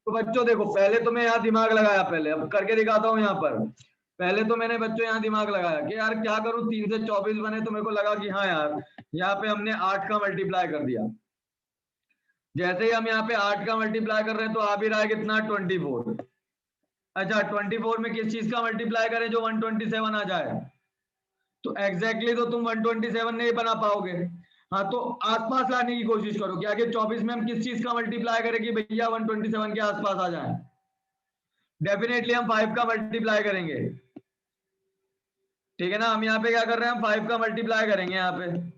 तो बच्चों देखो पहले तो मैं यहाँ दिमाग लगाया, पहले अब करके दिखाता हूँ यहाँ पर। पहले तो मैंने बच्चों यहाँ दिमाग लगाया कि यार क्या करूं, 3 से 24 बने, तो मेरे को लगा कि हाँ यार यहाँ पे हमने 8 का मल्टीप्लाई कर दिया। जैसे ही हम यहाँ पे 8 का मल्टीप्लाई कर रहे हैं तो आ भी रहा है कितना, 24। अच्छा 24 में किस चीज का मल्टीप्लाई करें जो 127 आ जाए? तो एग्जैक्टली तो तुम 127 नहीं बना पाओगे। हाँ तो आसपास लाने की कोशिश करो कि आगे 24 में हम किस चीज का मल्टीप्लाई करें कि भैया 127 के आसपास आ जाए। डेफिनेटली हम 5 का मल्टीप्लाई करेंगे, ठीक है ना। हम यहाँ पे क्या कर रहे हैं, हम 5 का मल्टीप्लाई करेंगे यहाँ पे।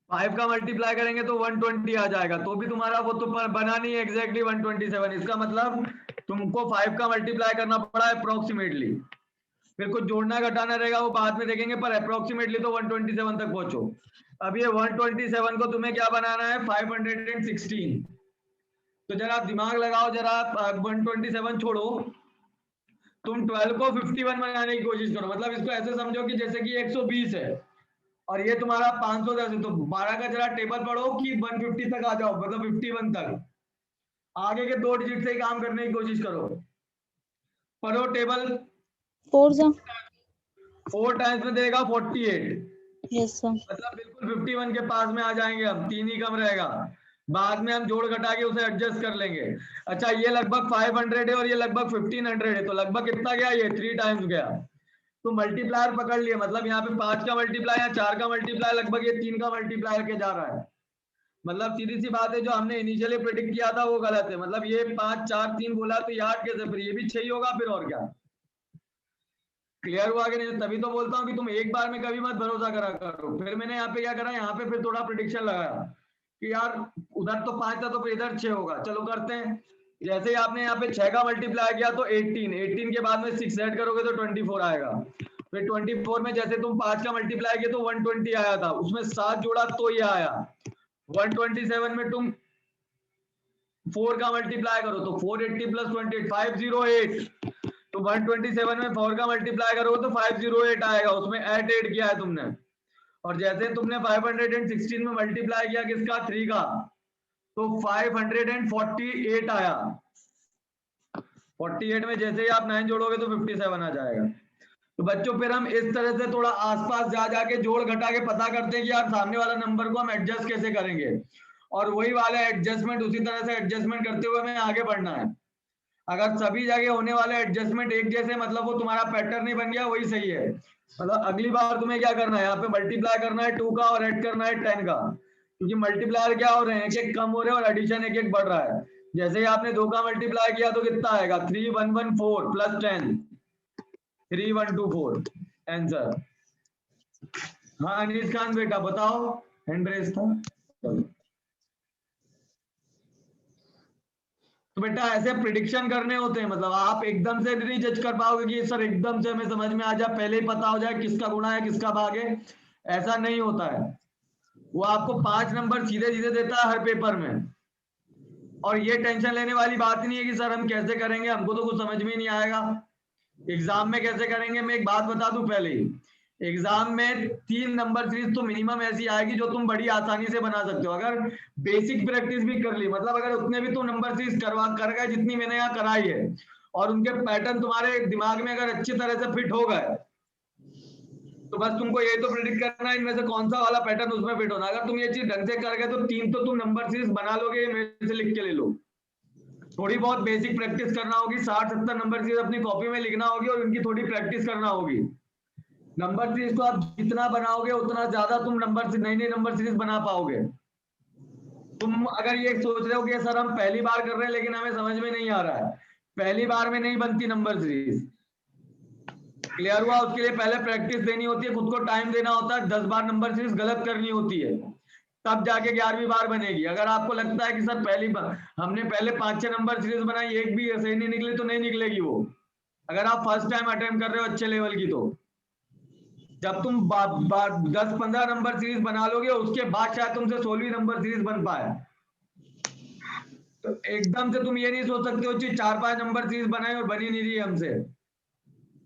5 का मल्टीप्लाई करेंगे तो 120 आ जाएगा, तो भी तुम्हारा वो तो बना नहीं है एग्जैक्टली 127। इसका मतलब तुमको 5 का मल्टीप्लाई करना पड़ा अप्रोक्सीमेटली, फिर कुछ जोड़ना घटाना रहेगा वो बाद में देखेंगे, पर अप्रोक्सीमेटली तो 127 तक पहुंचो। अब ये 127 को तुम्हें क्या बनाना है, 516। तो जरा दिमाग लगाओ, जरा 127 छोड़ो, तुम 12 को 51 बनाने की कोशिश करो। मतलब इसको ऐसे समझो कि जैसे कि 120 है और ये तुम्हारा 510 है, तो 12 का जरा टेबल पढ़ो कि 150 तक आ जाओ, मतलब 51 तक। आगे के 2 डिजिट से ही काम करने की कोशिश करो। पढ़ो टेबल। 4 टाइम्स में देगा 48। Yes sir. मतलब बिल्कुल 51 के पास में आ जाएंगे, अब 3 ही कम रहेगा, बाद में हम जोड़ घटा के उसे एडजस्ट कर लेंगे। अच्छा ये लगभग 500 है और ये लगभग 1500 है, तो लगभग कितना गया, ये 3 टाइम्स गया। तो मल्टीप्लायर पकड़ लिए, मतलब यहाँ पे 5 का मल्टीप्लाई या 4 का मल्टीप्लाई, लगभग ये 3 का मल्टीप्लाई के जा रहा है। मतलब सीधी सी बात है, जो हमने इनिशियली प्रेडिक्ट किया था वो गलत है। मतलब ये 5 4 3 बोला तो ये 8 कैसे, फिर ये भी 6 ही होगा, फिर और क्या। क्लियर हुआ कि नहीं? तभी तो बोलता हूँ कि तुम एक बार में कभी मत भरोसा करा करो। फिर मैंने यहाँ पे क्या करा, यहाँ पे फिर थोड़ा प्रिडिक्शन लगाया कि यार उधर तो 5 था तो फिर इधर 6 होगा, चलो करते हैं। जैसे ही आपने यहाँ पे 6 का मल्टीप्लाई किया तो 18 के बाद में 6 ऐड करोगे तो 24 आएगा। फिर 24 में जैसे तुम 5 का मल्टीप्लाई किया तो 120 आया था, उसमें 7 जोड़ा तो ये आया। 127 में तुम 4 का मल्टीप्लाई करो तो 480 प्लस 28 508। तो 127 में 4 का मल्टीप्लाई करोगे तो 508 आएगा, उसमें ऐड किया है तुमने। और जैसे तुमने 516 में मल्टीप्लाई किया किसका, 3 का, तो 548 आया। 48 में जैसे ही आप 9 जोड़ोगे तो 57 आ जाएगा। तो बच्चों फिर हम इस तरह से थोड़ा आसपास जा जाके जोड़ घटा के पता करते हैं कि यार सामने वाला नंबर को हम एडजस्ट कैसे करेंगे, और वही वाला एडजस्टमेंट उसी तरह से एडजस्टमेंट करते हुए हमें आगे बढ़ना है। अगर सभी जगह होने वाले एडजस्टमेंट एक जैसे, मतलब वो तुम्हारा पैटर्न ही बन गया, वही सही है। मतलब अगली बार तुम्हें क्या करना है, यहाँ पे मल्टीप्लाई करना है 2 का और ऐड करना है 10 का, क्योंकि मल्टीप्लायर क्या हो रहे हैं, एक एक कम हो रहे हैं और एडिशन एक एक बढ़ रहा है। जैसे ही आपने 2 का मल्टीप्लाई किया तो कितना आएगा, 3114 प्लस 10 3124 आंसर। हाँ अनीस खान बेटा बताओ, हैंड रेस था। तो बेटा ऐसे प्रिडिक्शन करने होते हैं, मतलब आप एकदम से नहीं जज कर पाओगे कि सर एकदम से हमें समझ में आ जाए, पहले ही पता हो जाए किसका गुणा है किसका भाग है, ऐसा नहीं होता है। वो आपको 5 नंबर सीधे सीधे देता है हर पेपर में, और ये टेंशन लेने वाली बात ही नहीं है कि सर हम कैसे करेंगे, हमको तो कुछ समझ में ही नहीं आएगा, एग्जाम में कैसे करेंगे। मैं एक बात बता दूं पहले ही, एग्जाम में 3 नंबर सीरीज तो मिनिमम ऐसी आएगी जो तुम बड़ी आसानी से बना सकते हो, अगर बेसिक प्रैक्टिस भी कर ली। मतलब अगर उतने भी तुम नंबर सीरीज कर गए जितनी मैंने यहाँ कराई है, और उनके पैटर्न तुम्हारे दिमाग में अगर अच्छी तरह से फिट हो गए, तो बस तुमको यही तो प्रेडिक्ट करना है इनमें से कौन सा वाला पैटर्न उसमें फिट होना। अगर तुम ये चीज ढंग से कर गए तो 3 तो तुम नंबर सीरीज बना लोगे, मेरे से लिख के ले लो। थोड़ी बहुत बेसिक प्रैक्टिस करना होगी, 60-70 नंबर सीरीज अपनी कॉपी में लिखना होगी और उनकी थोड़ी प्रैक्टिस करना होगी। नंबर सीरीज को आप जितना बनाओगे उतना ज्यादा तुम नई नई नंबर सीरीज बना पाओगे। तुम अगर ये सोच रहे हो कि सर हम पहली बार कर रहे हैं लेकिन हमें समझ में नहीं आ रहा है, पहली बार में नहीं बनती नंबर सीरीज। क्लियर हुआ? उसके लिए पहले प्रैक्टिस देनी होती है, खुद को टाइम देना होता है, 10 बार नंबर सीरीज गलत करनी होती है, तब जाके 11वीं बार बनेगी। अगर आपको लगता है कि सर पहली बार हमने पहले 5-6 नंबर सीरीज बनाई, एक भी सही नहीं निकली, तो नहीं निकलेगी वो। अगर आप फर्स्ट टाइम अटेम्प्ट कर रहे हो अच्छे लेवल की, तो जब तुम 10-15 नंबर सीरीज बना लोगे, उसके बाद शायद तुमसे 16वीं नंबर सीरीज बन पाए। तो एकदम से तुम ये नहीं सोच सकते हो कि 4-5 नंबर सीरीज बनाई और बनी नहीं रही हमसे।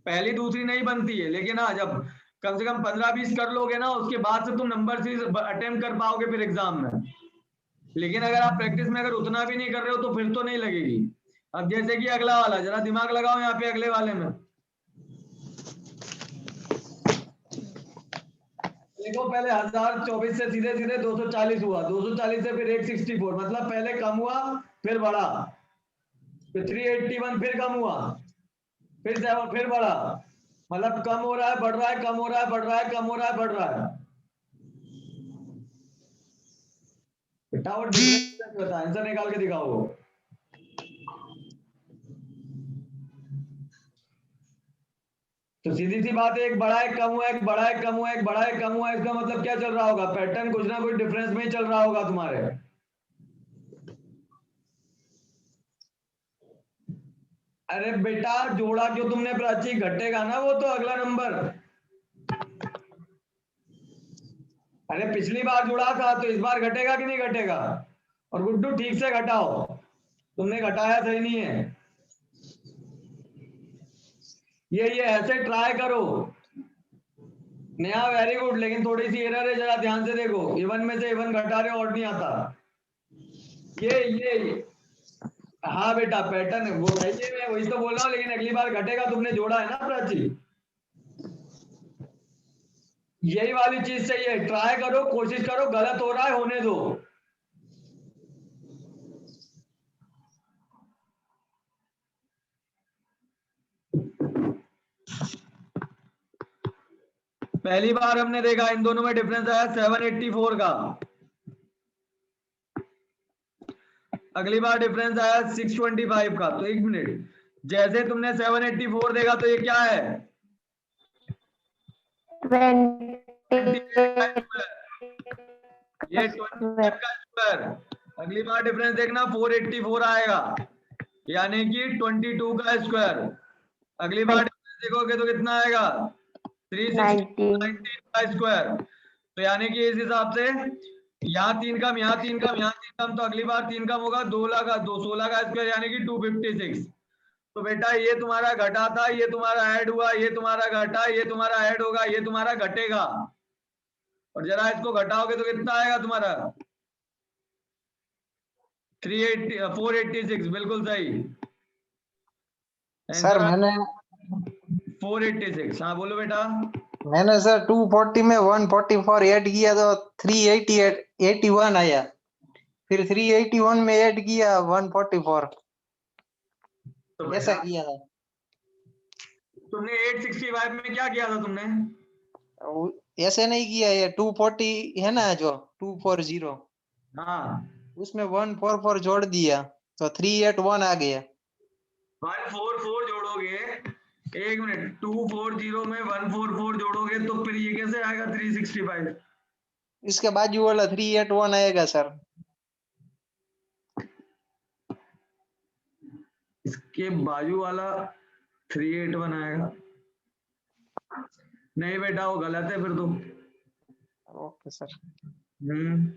पहली दूसरी नहीं बनती है, लेकिन हाँ, जब कम से कम 15-20 कर लोगे ना, उसके बाद से तुम नंबर सीरीज अटेम्प्ट कर पाओगे फिर एग्जाम में। लेकिन अगर आप प्रैक्टिस में अगर उतना भी नहीं कर रहे हो, तो फिर तो नहीं लगेगी। अब जैसे कि अगला वाला, जरा दिमाग लगाओ यहाँ पे अगले वाले में। देखो, पहले 1024 से सीधे सीधे 240 हुआ, 240 से फिर 864, मतलब पहले कम हुआ फिर बढ़ा, फिर 381 फिर कम हुआ, फिर 7 फिर बढ़ा, मतलब कम हो रहा है बढ़ रहा है, कम हो रहा है बढ़ रहा है, कम हो रहा है बढ़ रहा है। बेटा वो डिफरेंस बता, आंसर निकाल के दिखाओ। तो सीधी सी बात है, एक बड़ा है कम हुआ, एक बड़ा है कम हुआ, एक बड़ा है कम हुआ, इसका मतलब क्या चल रहा होगा? पैटर्न कुछ ना कुछ डिफरेंस में ही चल रहा होगा तुम्हारे। अरे बेटा, जोड़ा क्यों तुमने प्राची? घटेगा ना वो तो अगला नंबर। अरे पिछली बार जुड़ा था, तो इस बार घटेगा कि नहीं घटेगा? और गुड्डू ठीक से घटाओ, तुमने घटाया सही नहीं है। ये ऐसे ट्राई करो। नया वेरी गुड, लेकिन थोड़ी सी एरर है, जरा ध्यान से देखो। इवन में से इवन घटा रहे हो और नहीं आता। ये हाँ बेटा, पैटर्न वो सही है, मैं वही तो बोल रहा हूँ, लेकिन अगली बार घटेगा, तुमने जोड़ा है ना प्राची। यही वाली चीज चाहिए, ट्राई करो, कोशिश करो, गलत हो रहा है होने दो। पहली बार हमने देखा इन दोनों में डिफरेंस आया 784 का, अगली बार डिफरेंस आया 625 का। तो एक मिनट, जैसे तुमने 784 देखा, तो ये क्या है? 28 का 28 स्क्वायर, ये का 28 का स्क्वायर। अगली बार डिफरेंस देखना 484 आएगा, यानी कि 22 का स्क्वायर। अगली बार डिफरेंस देखोगे तो कितना आएगा? 319 का स्क्वायर। तो यानी कि इस हिसाब से यहाँ 3 कम, यहाँ 3 कम, यहाँ 3 कम, तो अगली बार 3 कम होगा, 16 का स्क्वायर, यानी कि 256। तो बेटा ये तुम्हारा घटा था, ये तुम्हारा ऐड हुआ, ये तुम्हारा घटा, ये तुम्हारा ऐड होगा, ये तुम्हारा घटेगा। और जरा इसको घटाओगे तो कितना आएगा तुम्हारा? 486, बिल्कुल सही सर आंसर। मैंने 486, हाँ बोलो बेटा। सर 240 में 144 ऐड किया तो 381 आया, फिर 381 में ऐड किया 144, तो ऐसा बेटा किया था। तुमने 865 में क्या किया था तुमने? ऐसे नहीं किया, ये 240 है ना, जो 240 हाँ, उसमें 144 जोड़ दिया तो 381 आ गया। 144 जोड़ोगे, एक मिनट, 240 में 144 जोड़ोगे तो फिर ये कैसे आएगा 365? इसके बाजू वाला 381 आएगा सर। इसके बाजू वाला 381 आएगा? नहीं बेटा, वो गलत है फिर तो। Okay sir. हम्म,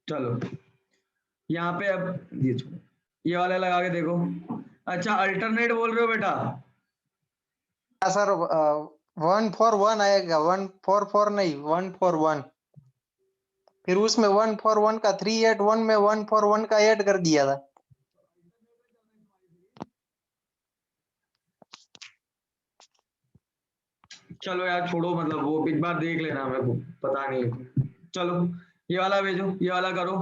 चलो यहाँ पे अब ये वाला लगा के देखो। अच्छा, अल्टरनेट बोल रहे हो बेटा? हाँ सर, 141 आएगा, 144 नहीं 141, फिर उसमें 141 का 381 में 141 का ऐड कर दिया था। चलो यार छोड़ो, मतलब वो एक बार देख लेना, मेरे को पता नहीं है। चलो ये वाला भेजो, ये वाला करो।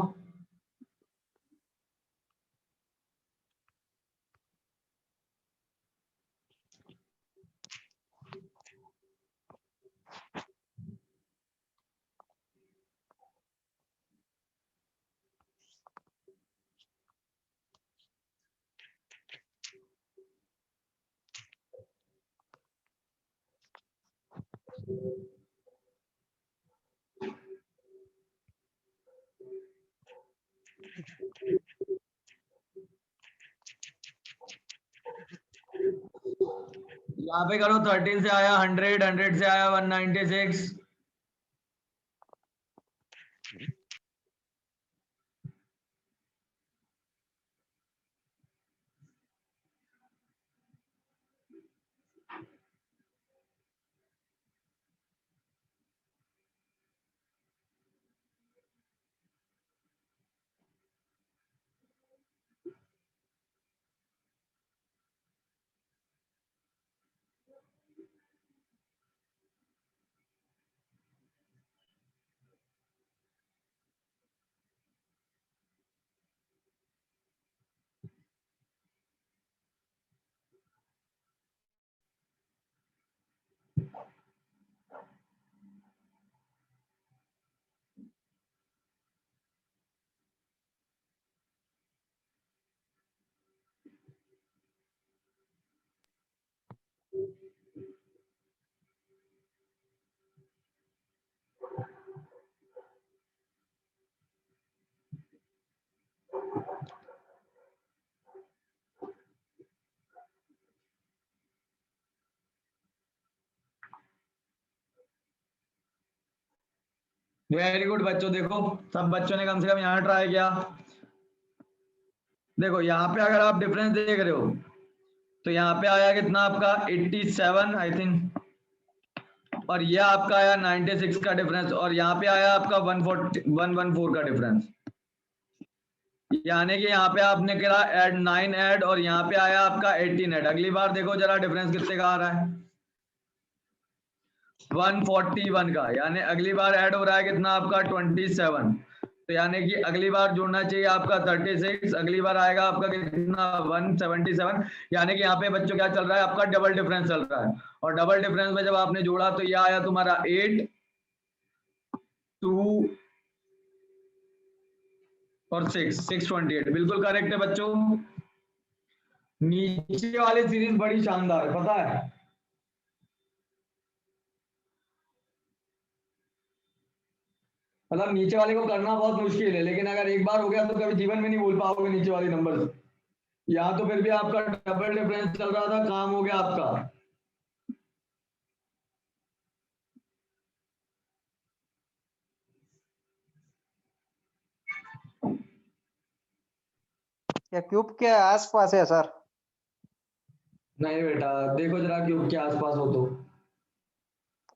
यहाँ पे करो 13 से आया 100, 100 से आया 196, वेरी गुड बच्चों। देखो सब बच्चों ने कम से कम यहाँ ट्राई किया। देखो यहाँ पे अगर आप डिफरेंस देख रहे हो तो यहाँ पे आया कितना आपका 87 आई थिंक, और ये आपका आया 96 का डिफरेंस, और यहाँ पे आया आपका 114 का डिफरेंस। यानी कि यहाँ पे आपने करा ऐड 9 ऐड, और यहाँ पे आया आपका 18 ऐड। अगली बार देखो जरा डिफरेंस कितने का आ रहा है, 141 का। यानी अगली बार ऐड हो रहा है कितना आपका 27, तो यानी कि अगली बार जोड़ना चाहिए आपका 36, अगली बार आएगा आपका कितना 177। यानी कि यहाँ पे बच्चों क्या चल रहा है, आपका डबल डिफरेंस चल रहा है, और डबल डिफरेंस में जब आपने जोड़ा तो ये आया तुम्हारा 8, 2 और 628। बिल्कुल करेक्ट है बच्चों। नीचे वाली सीरीज बड़ी शानदार है, पता है। मतलब नीचे वाले को करना बहुत मुश्किल है, लेकिन अगर एक बार हो गया तो कभी जीवन में नहीं भूल पाओगे नीचे वाली नंबर। यहाँ तो फिर भी आपका डबल डिफरेंस चल रहा था, काम हो गया आपका। ये क्यूब के आसपास है सर। नहीं बेटा, देखो जरा क्यूब के आसपास हो तो।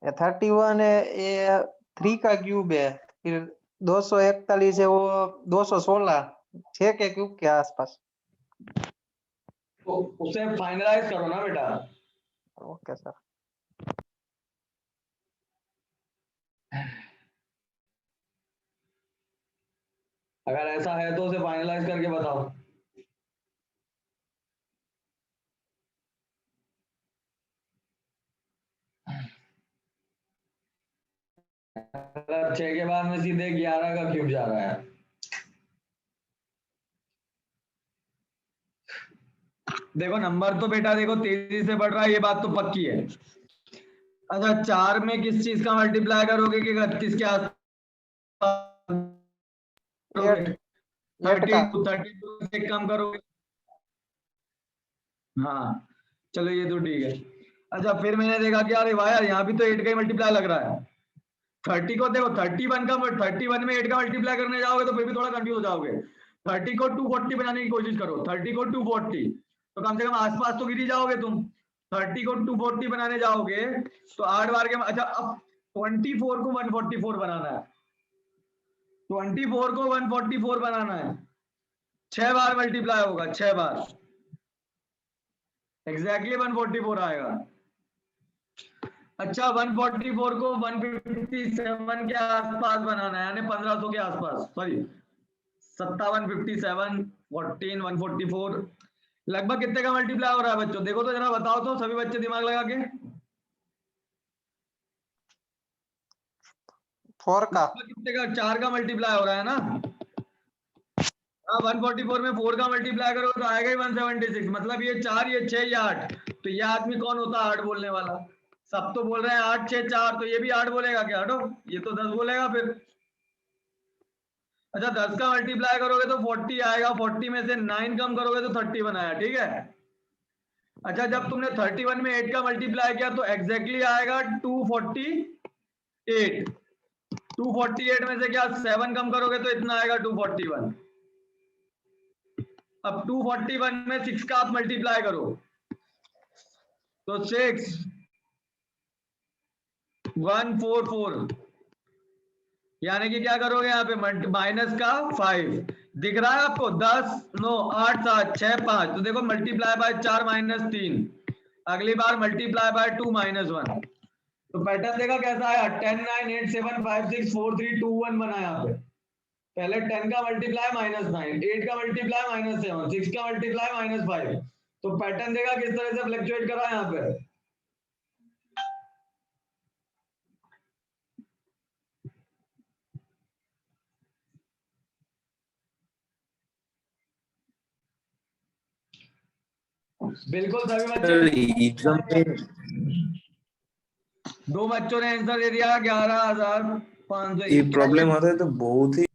ये 31 है, ये 3 का क्यूब है, फिर 241 है, वो 216, 6 के क्यूब के आसपास। तो उसे फाइनलाइज करो ना बेटा। Okay sir. अगर ऐसा है तो उसे फाइनलाइज करके बताओ। अगर 6 के बाद में सीधे 11 का क्यूब जा रहा है, देखो नंबर तो बेटा देखो तेजी से बढ़ रहा है, ये बात तो पक्की है। अच्छा 4 में किस चीज का मल्टीप्लाई करोगे कि 31 के आसपास करोगे? 32 से कम करोगे। हाँ चलो ये तो ठीक है। अच्छा फिर मैंने देखा कि अरे वाह यार, यहाँ भी तो 8 का ही मल्टीप्लाई लग रहा है। 30 को देखो 31 में 8 का मल्टीप्लाई करने जाओगे तो फिर भी थोड़ा कंफ्यूज हो जाओगे। 30 को 240 बनाने की कोशिश करो, 30 को 240, तो कम से कम आसपास तो गिर ही जाओगे तुम। 30 को 240 बनाने जाओगे तो 8 बार के। अच्छा अब 24 को 144 बनाना है, 24 को 144 बनाना है, 6 बार मल्टीप्लाई होगा, 6 बार एग्जैक्टली 144 आएगा। अच्छा 144 को 157 के आसपास बनाना है, यानी 1500 के आसपास, सॉरी 57, 57, 14, 144, लगभग कितने का मल्टीप्लाई हो रहा है बच्चों? देखो तो जरा बताओ तो सभी बच्चे दिमाग लगा के। 4 का। कितने का? 4 का मल्टीप्लाई हो रहा है ना। हाँ 144 में 4 का मल्टीप्लाई करो तो आएगा ही 176। मतलब ये 4, ये 6, ये 8, तो ये आदमी कौन होता है 8 बोलने वाला? सब तो बोल रहे हैं 8, 6, 4, तो ये भी 8 बोलेगा क्या? हटो, ये तो 10 बोलेगा फिर। अच्छा 10 का मल्टीप्लाई करोगे तो 40 आएगा, 40 में से 9 कम करोगे तो 31 आया, ठीक है। अच्छा जब तुमने 31 में 8 का मल्टीप्लाई किया तो एग्जैक्टली आएगा 248। 248 में से क्या 7 कम करोगे तो इतना आएगा 241। अब 241 में 6 का आप मल्टीप्लाई करो तो 6 144, यानी कि क्या करोगे यहाँ पे माइनस का 5 दिख रहा है आपको, 10 9 8 7 6 5, तो देखो मल्टीप्लाई बाय 4 माइनस 3, अगली बार मल्टीप्लाई बाय 2 माइनस 1। तो पैटर्न देखा कैसा आया, 10 9 8 7 5 6 4 3 2 1 बना यहाँ पे। पहले 10 का मल्टीप्लाई -9, 8 का मल्टीप्लाई -7, 6 का मल्टीप्लाई -5। तो पैटर्न देखा किस तरह से फ्लक्चुएट करा यहाँ पे। बिल्कुल सभी बच्चे, एग्जाम में दो बच्चों ने आंसर दे दिया 11,500। ये प्रॉब्लम होता है तो बहुत ही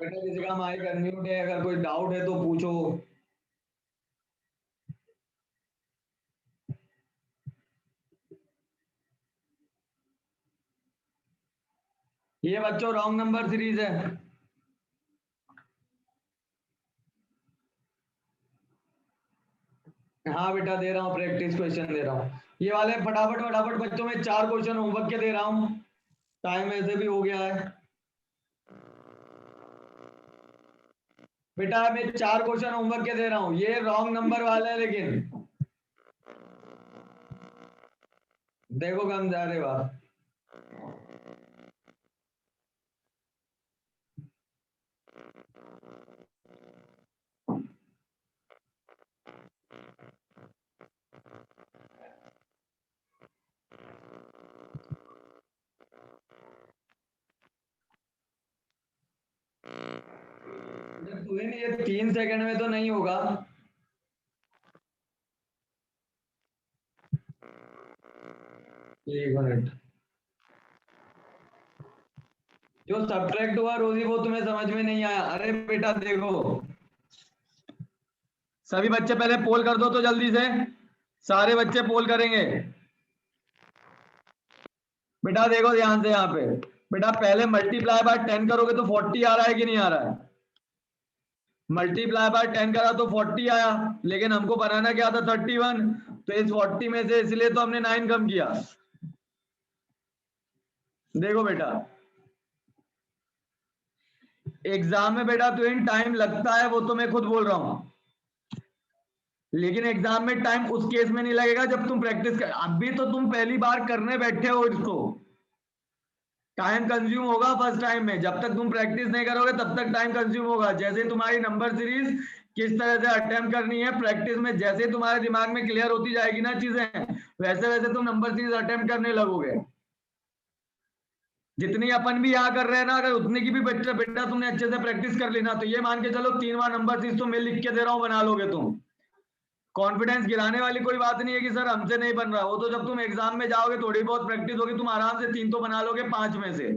बेटा किसी का माइक अनम्यूट है, अगर कोई डाउट है तो पूछो। ये बच्चों रॉन्ग नंबर सीरीज है। हाँ बेटा दे रहा हूँ, प्रैक्टिस क्वेश्चन दे रहा हूँ। ये वाले फटाफट फटाफट बच्चों में 4 क्वेश्चन होमवर्क के दे रहा हूँ, टाइम ऐसे भी हो गया है। बेटा मैं 4 क्वेश्चन होमवर्क के दे रहा हूँ, ये रॉन्ग नंबर वाले हैं, लेकिन देखो कम जा रहे बात। ये 3 सेकंड में तो नहीं होगा। एक मिनट, जो सब्ट्रैक्ट हुआ रोजी वो तुम्हें समझ में नहीं आया। अरे बेटा देखो, सभी बच्चे पहले पोल कर दो तो जल्दी से, सारे बच्चे पोल करेंगे। बेटा देखो ध्यान से यहाँ पे, बेटा पहले मल्टीप्लाई बाय 10 करोगे तो 40 आ रहा है कि नहीं आ रहा है। मल्टीप्लाई बाय 10 करा तो 40 आया, लेकिन हमको बनाना क्या था 31, तो इस 40 में से इसलिए तो हमने 9 कम किया। देखो बेटा एग्जाम में बेटा तो इन टाइम लगता है, वो तो मैं खुद बोल रहा हूं, लेकिन एग्जाम में टाइम उस केस में नहीं लगेगा जब तुम प्रैक्टिस कर। अभी तो तुम पहली बार करने बैठे हो, इसको टाइम कंज्यूम होगा फर्स्ट टाइम में। जब तक तुम प्रैक्टिस नहीं करोगे तब तक टाइम कंज्यूम होगा। जैसे तुम्हारी नंबर सीरीज किस तरह से अटेम्प्ट करनी है प्रैक्टिस में, जैसे तुम्हारे दिमाग में क्लियर होती जाएगी ना चीजें, वैसे वैसे तुम नंबर सीरीज अटेम्प्ट करने लगोगे। जितनी अपन भी यहाँ कर रहे हैं ना, अगर उतनी की भी बेटा तुमने अच्छे से प्रैक्टिस कर ली ना, तो ये मान के चलो 3 बार नंबर सीरीज तो मैं लिख के दे रहा हूँ बना लोगे तुम। कॉन्फिडेंस गिराने वाली कोई बात नहीं है कि सर हमसे नहीं बन रहा, वो तो जब तुम एग्जाम में जाओगे थोड़ी बहुत प्रैक्टिस होगी, तुम आराम से 3 तो बना लोगे 5 में से।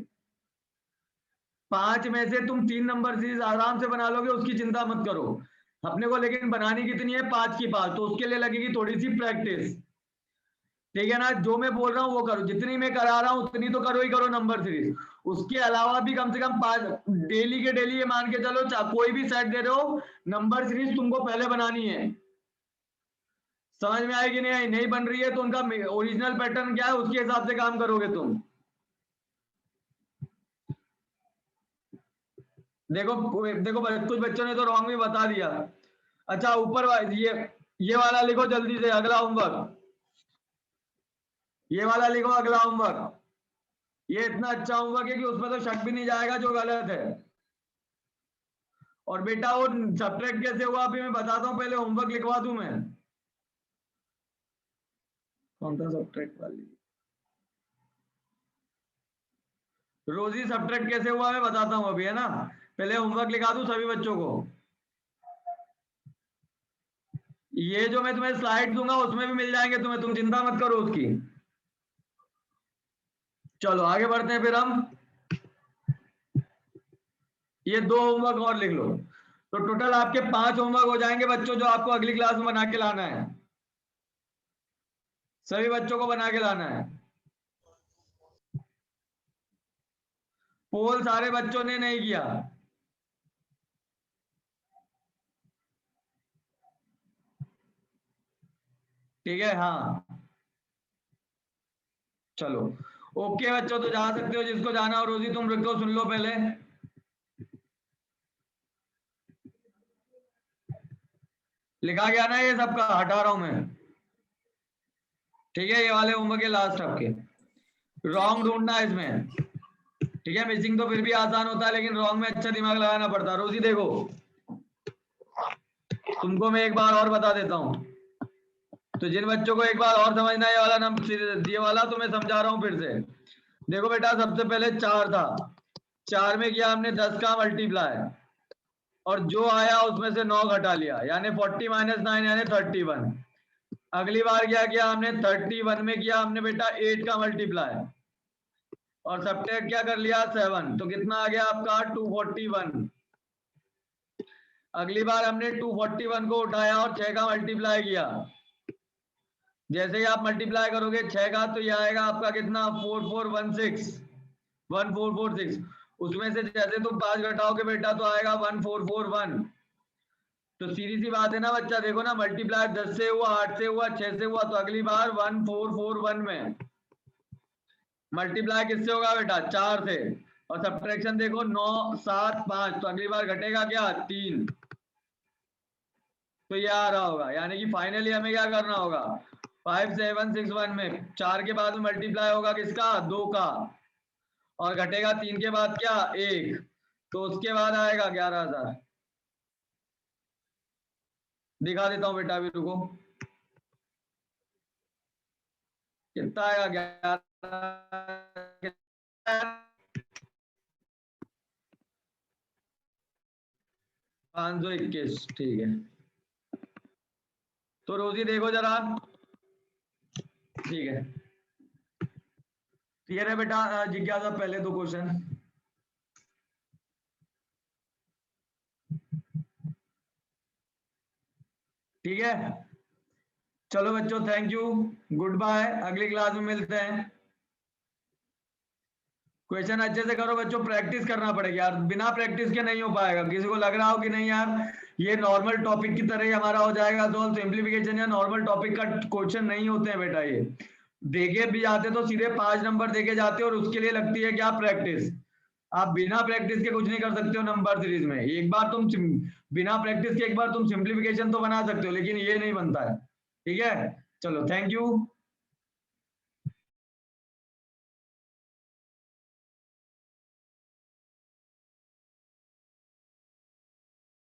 5 में से तुम 3 नंबर सीरीज आराम से बना लोगे, उसकी चिंता मत करो। अपने को लेकिन बनानी कितनी है 5 की 5, तो उसके लिए लगेगी थोड़ी सी प्रैक्टिस, ठीक है ना। जो मैं बोल रहा हूँ वो करो, जितनी मैं करा रहा हूँ उतनी तो करो ही करो नंबर सीरीज। उसके अलावा भी कम से कम 5 डेली के डेली, ये मान के चलो कोई भी सेट दे रहे हो नंबर सीरीज तुमको पहले बनानी है। समझ में आएगी नहीं आई, नहीं बन रही है तो उनका ओरिजिनल पैटर्न क्या है उसके हिसाब से काम करोगे तुम। देखो देखो कुछ बच्चों ने तो रॉन्ग भी बता दिया। अच्छा ऊपर ये वाला लिखो जल्दी से, अगला होमवर्क ये वाला लिखो, अगला होमवर्क। ये इतना अच्छा होमवर्क है कि उसमें तो शक भी नहीं जाएगा जो गलत है। और बेटा वो सब्ट्रैक्ट कैसे हुआ अभी मैं बताता हूँ, पहले होमवर्क लिखवा दूं मैं। कौन सा सब्ट्रैक्ट वाली, रोजी सब्ट्रैक्ट कैसे हुआ मैं बताता हूँ अभी, है ना। पहले होमवर्क लिखा दूं सभी बच्चों को। ये जो मैं तुम्हें स्लाइड दूंगा उसमें भी मिल जाएंगे तुम्हें, तुम चिंता मत करो उसकी। चलो आगे बढ़ते हैं फिर हम। ये 2 होमवर्क और लिख लो, तो टोटल आपके 5 होमवर्क हो जाएंगे बच्चों, जो आपको अगली क्लास में बना के लाना है। सभी बच्चों को बना के लाना है। पोल सारे बच्चों ने नहीं किया। ठीक है, हाँ चलो ओके बच्चों, तो जा सकते हो जिसको जाना हो। रोजी तुम रुको, सुन लो पहले। लिखा गया ना ये सबका, हटा रहा हूं मैं। ठीक है, ये वाले होमवर्क के लास्ट आपके। रॉन्ग ढूंढना है इसमें। ठीक है, मिसिंग तो फिर भी आसान होता है, लेकिन रॉन्ग में अच्छा दिमाग लगाना पड़ता है। रोजी देखो, तुमको मैं एक बार और बता देता हूं, तो जिन बच्चों को एक बार और समझना है ये वाला नंबर, ये वाला तो मैं समझा रहा हूं फिर से। देखो बेटा, सबसे पहले 4 था, 4 में किया हमने 10 का मल्टीप्लाई, और जो आया उसमें से 9 घटा लिया, यानी 40 - 9 यानी 31। अगली बार क्या किया हमने, 31 में किया हमने बेटा 8 का मल्टीप्लाई, और सब्ट्रैक्ट क्या कर लिया 7, तो कितना आ गया आपका 241। अगली बार हमने 241 को उठाया और 6 का मल्टीप्लाई किया। जैसे ही आप मल्टीप्लाई करोगे 6 का, तो ये आएगा आपका कितना 1446। उसमें से जैसे तुम 5 घटाओगे बेटा तो आएगा 1441। तो सीधी सी बात है ना बच्चा, देखो ना, मल्टीप्लाई 10 से हुआ, 8 से हुआ, 6 से हुआ, तो अगली बार 1441 में मल्टीप्लाई किससे होगा बेटा, 4 से। और सब्ट्रैक्शन देखो 9 7 5, तो अगली बार घटेगा क्या 3। तो ये आ रहा होगा, यानी कि फाइनली हमें क्या करना होगा, 5761 में 4 के बाद में मल्टीप्लाई होगा किसका, 2 का, और घटेगा 3 के बाद क्या 1, तो उसके बाद आएगा 11000। दिखा देता हूं बेटा, अभी रुको, कितना आएगा 521। ठीक है, तो रोजी देखो जरा। ठीक है, क्लियर है बेटा जिज्ञासा, पहले 2 क्वेश्चन। ठीक है, चलो बच्चों, थैंक यू, गुड बाय, अगली क्लास में मिलते हैं। क्वेश्चन अच्छे से करो बच्चों, प्रैक्टिस करना पड़ेगा यार, बिना प्रैक्टिस के नहीं हो पाएगा। किसी को लग रहा हो कि नहीं यार ये नॉर्मल टॉपिक की तरह ही हमारा हो जाएगा, तो सिंप्लीफिकेशन या नॉर्मल टॉपिक का क्वेश्चन नहीं होते हैं बेटा। ये देखे भी जाते तो सीधे 5 नंबर देके जाते, और उसके लिए लगती है क्या प्रैक्टिस। आप बिना प्रैक्टिस के कुछ नहीं कर सकते हो नंबर सीरीज में। एक बार तुम बिना प्रैक्टिस के एक बार तुम सिंप्लीफिकेशन तो बना सकते हो, लेकिन ये नहीं बनता है। ठीक है, चलो थैंक यू।